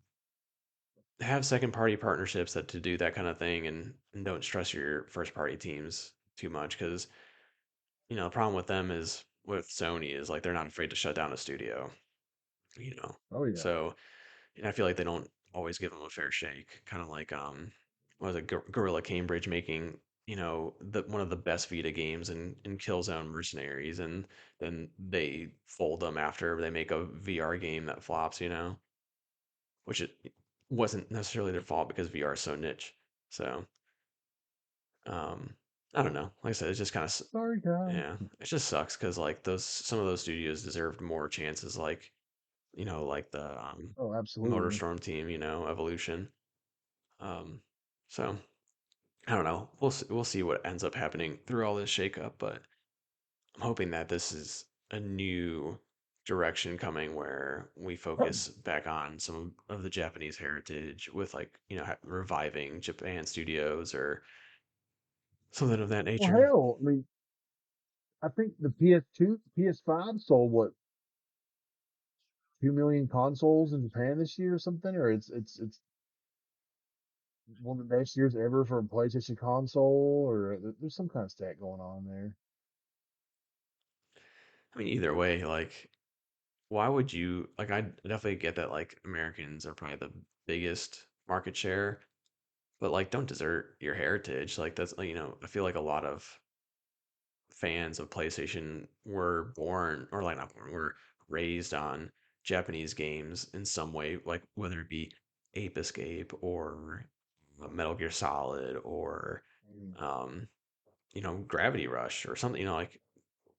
have second party partnerships that to do that kind of thing and don't stress your first party teams too much because the problem with them is with Sony is like they're not afraid to shut down a studio you know
Oh yeah.
so and I feel like they don't always give them a fair shake, kind of like what was it, Gorilla Cambridge making the one of the best Vita games in Killzone Mercenaries, and then they fold them after they make a VR game that flops, which it wasn't necessarily their fault because VR is so niche. So, um, I don't know. Like I said, it's just kind of
Sorry, guys.
yeah, it just sucks because like those some of those studios deserved more chances, like like the
Oh, absolutely.
MotorStorm team, Evolution. Um, so I don't know. We'll see what ends up happening through all this shakeup, but I'm hoping that this is a new direction coming where we focus back on some of the Japanese heritage with like, reviving Japan studios or something of that
Well,
nature.
hell, I mean, I think the PS2, PS5 sold what 2 million consoles in Japan this year or something, or it's one of the best years ever for a PlayStation console, or there's some kind of stat going on there.
I mean, either way, like, why would you like? I definitely get that like Americans are probably the biggest market share, but like, don't desert your heritage. Like, that's like, I feel like a lot of fans of PlayStation were born, or like not born, were raised on Japanese games in some way, like whether it be Ape Escape or Metal Gear Solid or
Mm.
um, Gravity Rush or something, like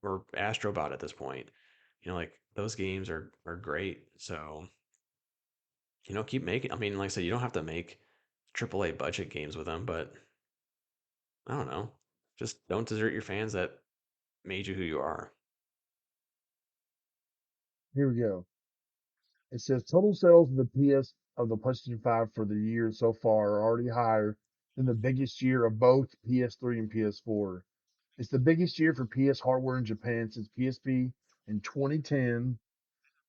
or Astrobot at this point. Like those games are great. So, keep making. I mean, like I said, you don't have to make AAA budget games with them, but I don't know. Just don't desert your fans that made you who you are.
Here we go. It says total sales of the PlayStation 5 for the year so far are already higher than the biggest year of both PS3 and PS4. It's the biggest year for PS hardware in Japan since PSP in 2010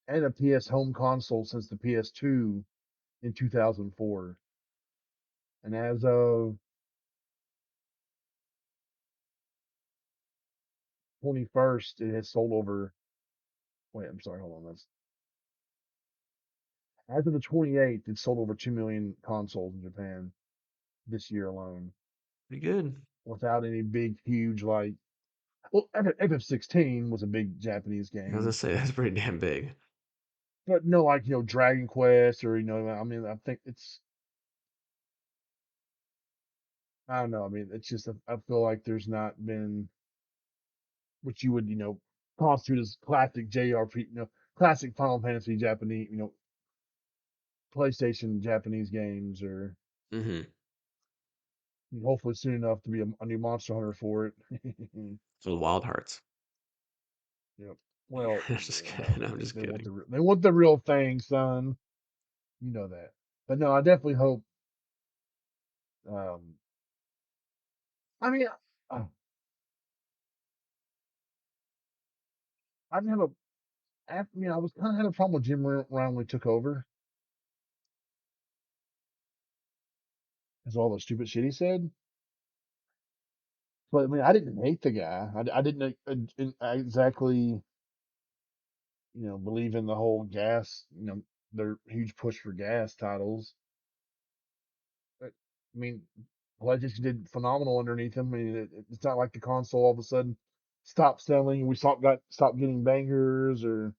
and a PS home console since the PS2 in 2004. And as of 21st, it has sold over. Wait, I'm sorry, hold on. That's as of the 28th, it sold over 2 million consoles in Japan this year alone,
Pretty good.
without any big, huge like. Well, FF16 was a big Japanese
I was gonna
game,
say that's pretty damn big.
but no, like Dragon Quest or I mean, I think it's. I don't know. I mean, it's just I feel like there's not been what you would constitute as classic JRP, classic Final Fantasy Japanese, PlayStation Japanese games, or
Mm-hmm.
hopefully soon enough to be a new Monster Hunter for it.
So Wild Hearts.
Yep. Well,
Just
yeah,
kidding.
no,
I'm just
they want
kidding.
they want the real thing, son. You know that. But no, I definitely hope. Um, I mean, uh, I didn't have a. I was kind of had a problem with Jim Ryan when he took over, because all the stupid shit he said. But I mean, I didn't hate the guy. I didn't exactly, believe in the whole gas, their huge push for gas titles. But, I mean, PlayStation did phenomenal underneath him. I mean, it's not like the console all of a sudden stopped selling. We stopped getting bangers. Or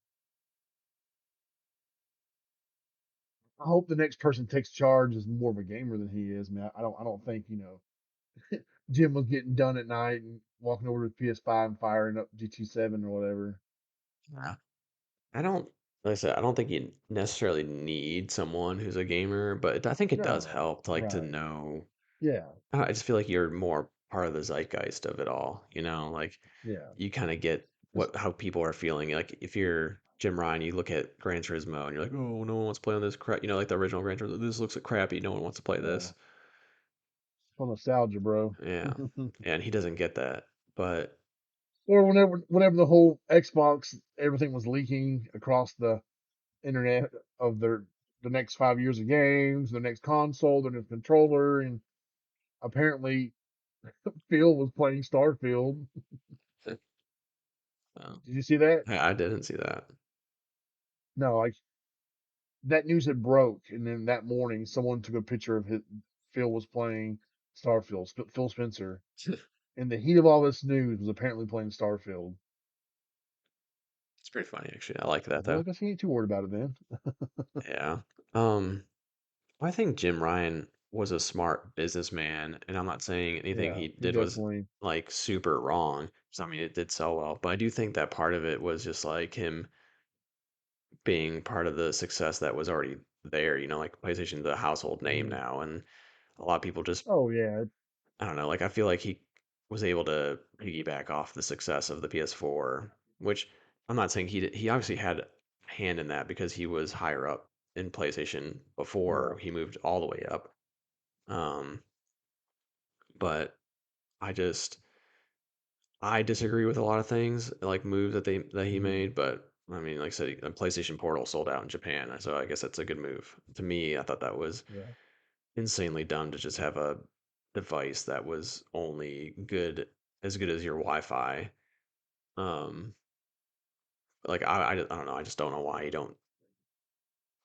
I hope the next person takes charge is more of a gamer than he is. I mean, I don't think Jim was getting done at night and walking over to PS5 and firing up GT7 or whatever.
Yeah. I don't, like I said, I don't think you necessarily need someone who's a gamer, but I think it does
No,
help, like, to
right?
know.
Yeah,
I just feel like you're more part of the zeitgeist of it all, like
yeah.
you kind of get
Just
how people are feeling. Like if you're Jim Ryan, you look at Gran Turismo and you're like, oh, no one wants to play on this crap. Like the original Gran Turismo, this looks like crappy. No one wants to play
yeah,
this.
for nostalgia, bro.
Yeah, and he doesn't get that. But
Or whenever the whole Xbox everything was leaking across the internet of the next 5 years of games, the next console, the next controller, and apparently Phil was playing Starfield.
oh,
Did you see that?
I didn't see that.
No, like that news had broke, and then that morning someone took a picture of Phil was playing Starfield. Phil Spencer, in the heat of all this news, was apparently playing Starfield.
It's pretty funny actually. I like that
Well,
though.
I guess he ain't too worried about it then.
Yeah. Um, I think Jim Ryan was a smart businessman, and I'm not saying anything
Yeah,
he
he
did was
definitely.
like super wrong. So I mean, it did sell well, but I do think that part of it was just like him being part of the success that was already there. Like PlayStation's a household name
Mhm.
now, and a lot of people just
Oh yeah,
I don't know. Like I feel like he was able to piggyback off the success of the PS4, which I'm not saying he did. He obviously had a hand in that because he was higher up in PlayStation
yeah.
before he moved all the way up. Um, but I just I disagree with a lot of things like moves that he
Mhm.
made. But I mean, like I said, the PlayStation Portal sold out in Japan, so I guess that's a good move. To me, I thought that was
Yeah.
insanely dumb to just have a device that was only good as your Wi-Fi. Um, like I don't know. I just don't know why you don't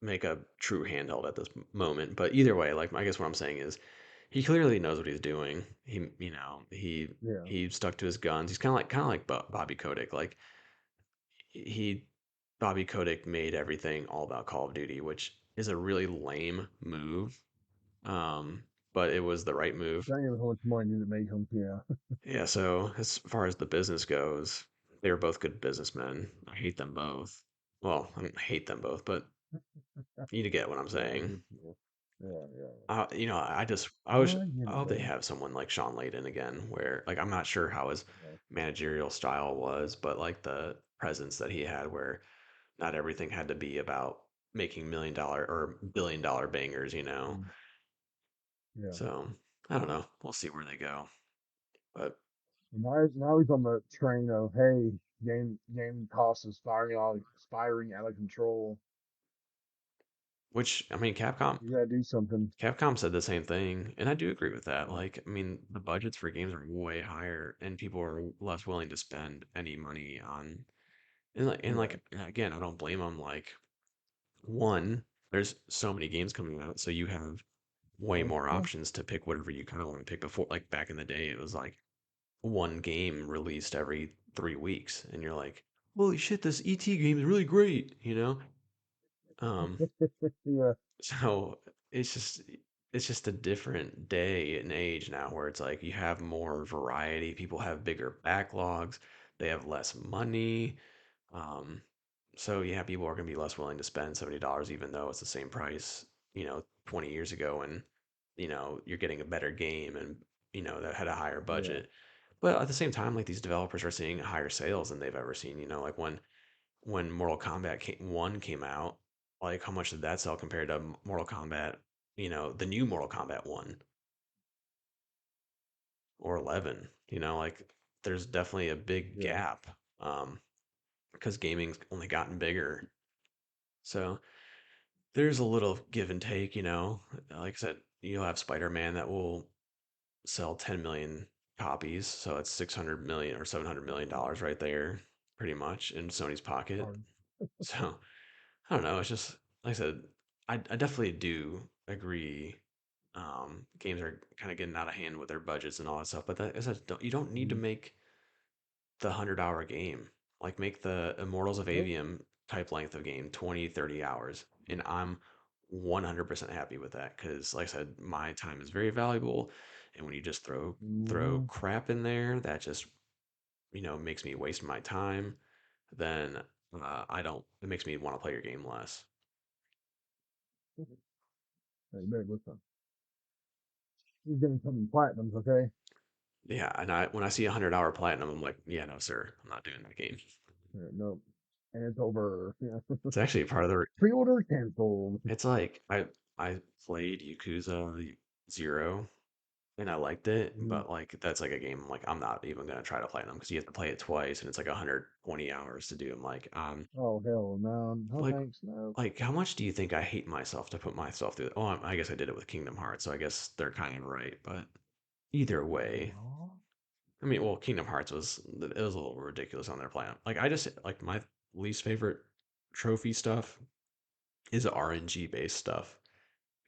make a true handheld at this moment. But either way, like I guess what I'm saying is he clearly knows what he's doing.
Yeah.
He stuck to his guns. He's kind of like Bobby Kotick. Like he Bobby Kotick made everything all about Call of Duty, which is a really lame move. But it was the right move.
Dang it, how much money did it make him? Yeah.
Yeah, so as far as the business goes, they were both good businessmen. I hate them both. Well, I don't hate them both, but you get what I'm
Yeah.
saying.
Yeah. Yeah. Yeah.
I wish,
I get
I
it,
hope they
man.
have someone like Sean Layden again, where like I'm not sure how his
Yeah.
managerial style was, but like the presence that he had, where not everything had to be about making $1 million or $1 billion bangers.
Mhm. Yeah.
So I don't know. We'll see where they go, but
Now he's on the train of, hey, game costs is spiraling out of control.
which I mean,
You gotta do something.
Capcom said the same thing, and I do agree with that.
Yeah.
Like, I mean, the budgets for games are way higher, and people are less willing to spend any money on.
Yeah.
Again, I don't blame them. Like, one, there's so many games coming out, so you have way
Oh
more
yeah.
options to pick whatever you kind of want to pick. Before, like back in the day, it was like one game released every 3 weeks, and you're like, holy shit, this ET game is really great. Um,
Yeah.
So it's just a different day and age now where it's like you have more variety, people have bigger backlogs, they have less money. Um, so yeah, people are gonna be less willing to spend $70 even though it's the same price, 20 years ago and you're getting a better game and that had a higher
Yeah.
budget. But at the same time, like these developers are seeing higher sales than they've ever seen, like when Mortal Kombat 1 came out, like how much did that sell compared to Mortal Kombat, the new Mortal Kombat 1 or 11, like there's definitely a big
Yeah.
gap because gaming's only gotten bigger. So there's a little give and take. Like I said, you'll have Spider-Man that will sell 10 million copies, so it's 600 million or 700 million dollars right there pretty much in Sony's pocket.
Hard.
So I don't know. It's just like I said, I definitely do agree. Games are kind of getting out of hand with their budgets and all that stuff, but that is you don't need to
Mhm.
make the 100-hour game. Like make the Immortals of
Nope.
Aveum type length of game 20, 30 hours. And I'm 100% happy with that because like I said, my time is very valuable. And when you just throw
Hmm.
crap in there that just, makes me waste my time, then I don't, it makes me want to play your game less.
Hey, you better listen. He's getting some platinums, okay?
Yeah, and when I see 100-hour platinum, I'm like, yeah, no, sir, I'm not doing that game.
Yeah, nope. And it's over. Yeah.
It's actually part of the.
Pre-order canceled.
It's like I played Yakuza Zero and I liked it,
Mhm.
but like that's like a game like I'm not even gonna try to platinum because you have to play it twice and it's like 120 hours to do. I'm like,
Oh hell no. No
like
thanks. No.
how much do you think I hate myself to put myself through? Oh, I guess I did it with Kingdom Hearts, so I guess they're kind of right. But either way,
No.
I mean, well, Kingdom Hearts it was a little ridiculous on their plan. Like I just like my least favorite trophy stuff is RNG based stuff.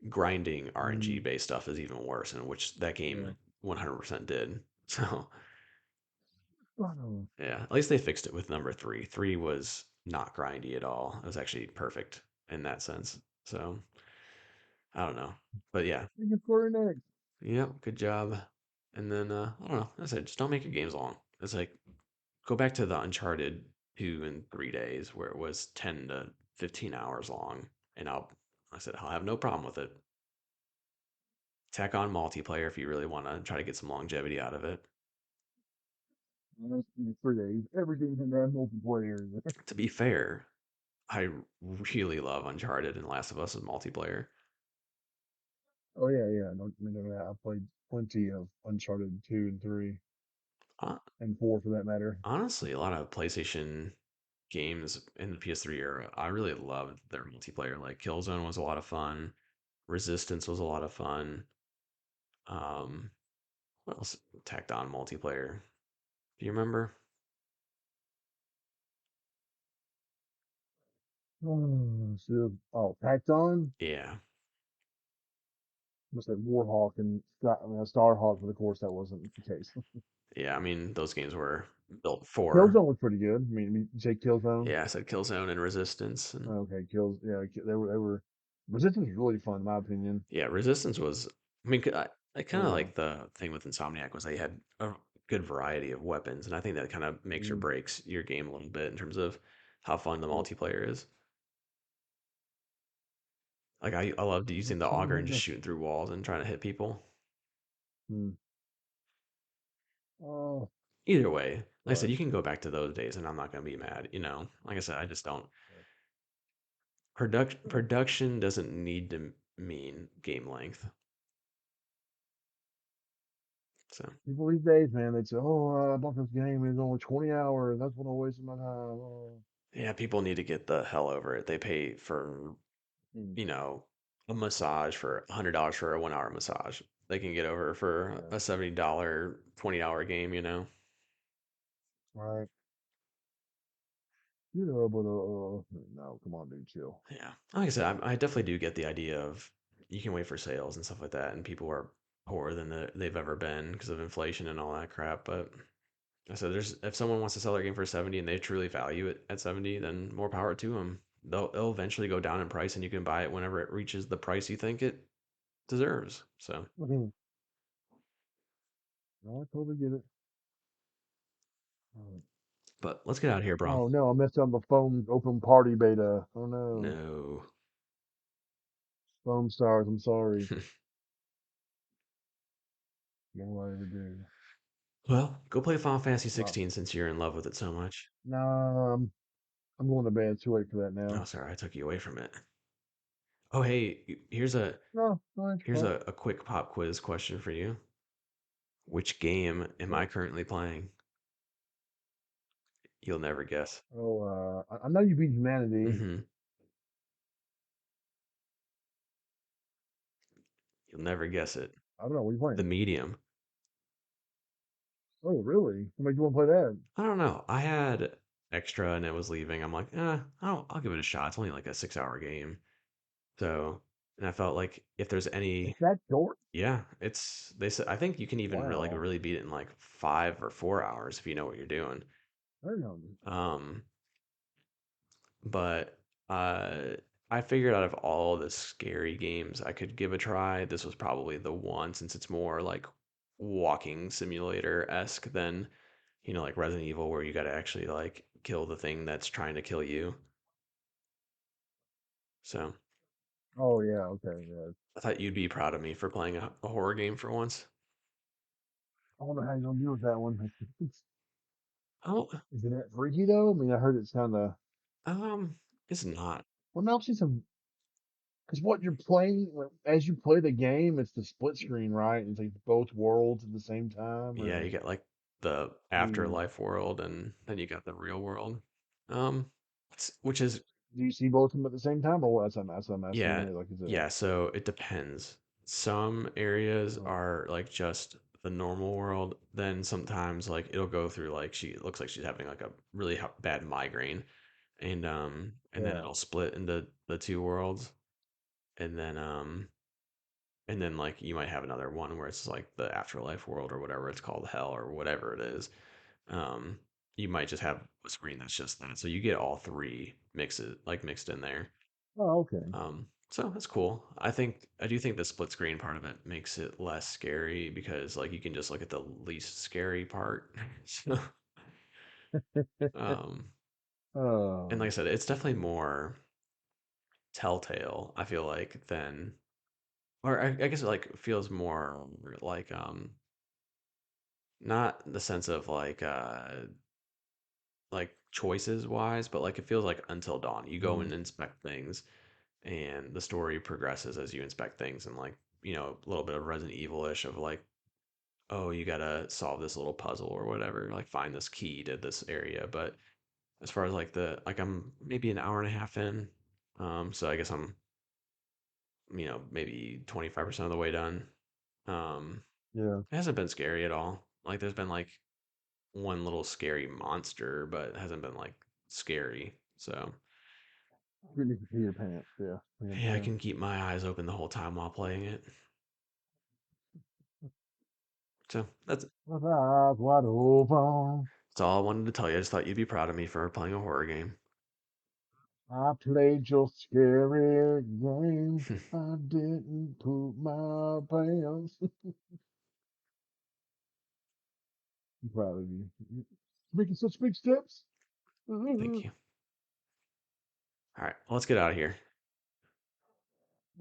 grinding RNG
Mm,
based stuff is even worse, and which that
yeah.
game 100% did. So
Oh,
yeah, at least they fixed it with number three. Three was not grindy at all. It was actually perfect in that sense. So I don't know, but yeah,
you can score next.
yep, good job. And then I don't know. I said just don't make your games long. It's like go back to the Uncharted 2 and 3 days where it was 10 to 15 hours long, and I said I'll have no problem with it. Tack on multiplayer if you really want to try to get some longevity out of it.
That's 3 days. Every game can have multiplayer.
To be fair, I really love Uncharted and Last of Us as multiplayer.
Oh yeah, yeah. No, I mean, I played plenty of Uncharted 2 and 3
Hon-
and 4 for that matter.
Honestly, a lot of PlayStation games in the PS3 era, I really loved their multiplayer. Like Killzone was a lot of fun. Resistance was a lot of fun. Um, what else tacked on multiplayer? Do you remember?
Oh, Packed On.
Yeah,
Must have Warhawk and Starhawk, but of course that wasn't the case.
yeah. I mean, those games were built for.
Killzone was pretty good. You say Killzone?
Yeah, I said Killzone and Resistance, and
Okay, Yeah, they were. Resistance was really fun in my opinion.
yeah, Resistance was. I mean, I
Oh
kind of
yeah.
like the thing with Insomniac was they had a good variety of weapons, and I think that kind of makes or
Mm,
breaks your game a little bit in terms of how fun the
yeah.
multiplayer is. Like I loved using the auger and just shooting through walls and trying to hit people.
Mm. Oh,
Either way, like I said,
but
you can go back to those days, and I'm not gonna be mad. Like I said, I just don't. Production doesn't need to mean game length. So
people these days, man, they say, "Oh, I bought this game. It's only 20 hours. That's what I wasted my time." Oh.
yeah, people need to get the hell over it. They pay for
Mm,
you know, a massage for $100 for a 1 hour massage. They can get over for
yeah.
a $70 20-hour game.
Right. But no, come on, dude, chill.
Yeah. Like I said, I definitely do get the idea of you can wait for sales and stuff like that, and people are poorer than they've ever been because of inflation and all that crap. But I said, if someone wants to sell their game for 70 and they truly value it at 70, then more power to them. They'll eventually go down in price, and you can buy it whenever it reaches the price you think it deserves. So,
Mhm. No, I totally get it. Oh
but let's get out of here, bro.
oh, no, I messed up the phone open party beta. Oh no,
No.
Foam Stars. I'm sorry. What will I ever do?
Well, go play Final Fantasy
Well,
16 since you're in love with it so much.
nah, I'm going to bed. It's too late for that
Oh,
now.
sorry, I took you away from it. Oh, hey,
No, no, it's
here's
fine.
a quick pop quiz question for you. Which game am I
So,
currently playing? You'll never guess.
I know you beat humanity.
Mm-hmm. You'll never guess it.
I don't know. What are you
The
playing?
Medium.
Oh, really? What made you want to play that?
I don't know. I had extra and it was leaving. I'm like, I'll give it a shot. It's only like a 6 hour game. So, and I felt like if there's any,
It's that short?
yeah, they said, I think you can even
Wow.
really beat it in like 5 or 4 hours if you know what you're doing.
I don't know.
Um, but uh, I figured out of all the scary games I could give a try, this was probably the one since it's more like walking simulator esque than, like Resident Evil where you got to actually like kill the thing that's trying to kill you. So
Oh yeah, okay, yeah.
I thought you'd be proud of me for playing a horror game for once.
I don't know how you're gonna deal with that one.
Oh,
Isn't it freaky though? I mean, I heard it's kind of.
it's not.
Well, now see some. Because what you're playing, as you play the game, it's the split screen, right? It's like both worlds at the same time,
Yeah,
or
you get like the
I mean,
afterlife world and then you got the real world. Um, which is
do you see both of them at the same time, or what? That's what I'm asking
Yeah,
you. Like, is it?
yeah, so it depends. Some areas
Oh,
are like just the normal world, then sometimes like it'll go through like she it looks like she's having like a really bad migraine and then
yeah.
it'll split into the two worlds and then and then like you might have another one where it's like the afterlife world or whatever it's called, hell or whatever it is. Um, you might just have a screen that's just that. So you get all three mixed in there.
Oh, okay.
So that's cool. I do think the split screen part of it makes it less scary because like you can just look at the least scary part. So, um, and like I
Oh,
said, it's definitely more telltale, I feel like, than or I guess it like feels more like not the sense of like choices wise, but like it feels like Until Dawn. You go
mm,
and inspect things and the story progresses as you inspect things and like, a little bit of Resident Evil-ish of like, oh, you gotta solve this little puzzle or whatever, like find this key to this area. But as far as like I'm maybe an hour and a half in. So I guess I'm, maybe 25% of the way done. Um,
yeah.
it hasn't been scary at all. Like there's been like one little scary monster, but it hasn't been like scary. So
Really pee your pants. Yeah, I
yeah, I
understand.
can keep my eyes open the whole time while playing it. So
With eyes wide open,
that's all I wanted to tell you. I just thought you'd be proud of me for playing a horror game.
I played your scary game. I didn't poop my pants. I'm proud of you. Making such big steps.
Thank
Well,
you. All right, well, let's get out of here.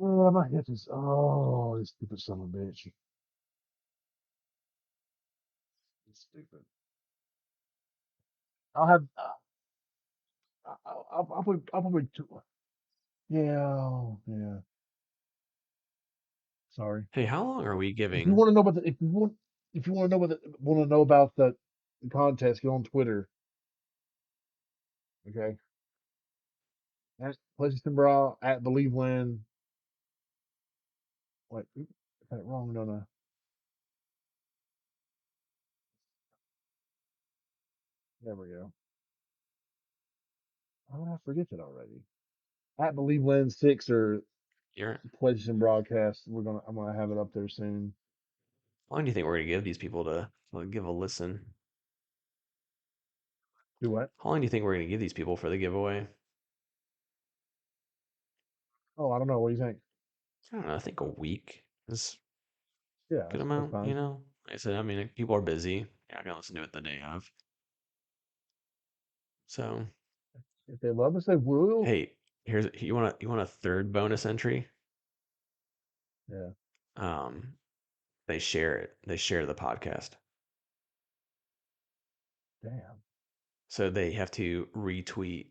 I might get this. Oh, this stupid son of a bitch. It's stupid. I'll have. I'll probably. Yeah. Yeah. Sorry.
Hey, how long are we
If you
giving?
want to know about the, if you want to know want to know about the contest, get on Twitter. Okay. At PlayStation Bra at Believeland. Wait, oop, I got it wrong. No, no. There we go. How did I forget that already? At Believeland 6 or
You're,
PlayStation Broadcast. I'm gonna have it up there soon.
how long do you think we're gonna give these people to like, give a listen?
Do what?
How long do you think we're gonna give these people for the giveaway?
Oh, I don't know. What do you think?
I don't know. I think a week is
Yeah,
a good
that's
amount.
fine.
Like I said, I mean, like, people are busy. Yeah, I can listen to it the day of. So,
If they love us, they will.
hey, here's you want a third bonus entry?
Yeah.
Um, they share it. They share the podcast.
Damn.
So they have to retweet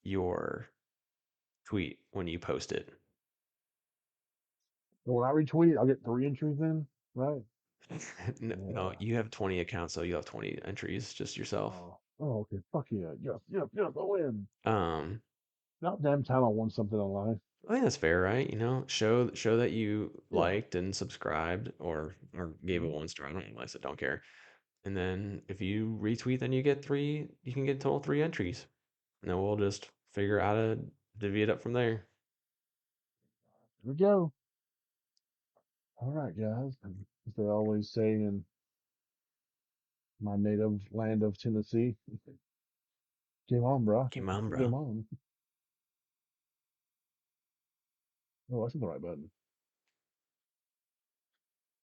your tweet when you post it.
So when I retweet, I'll get 3 entries in, right?
No,
Yeah.
you have 20 accounts, so you have 20 entries just yourself.
Oh. Oh, okay. Fuck yeah. Yes, yes, yes. I win.
Um,
About damn time I won something online.
I think that's fair, right? Show that you
Yeah.
liked and subscribed or gave it
Mhm.
1 star. I don't know, I said don't care. And then if you retweet, then you get three. You can get total 3 entries. And then we'll just figure out how to divvy it up from there.
Here we go. All right, guys. As they always say in my native land of Tennessee, game on, bro.
Game on, bro.
Game on. Oh, that's the right button.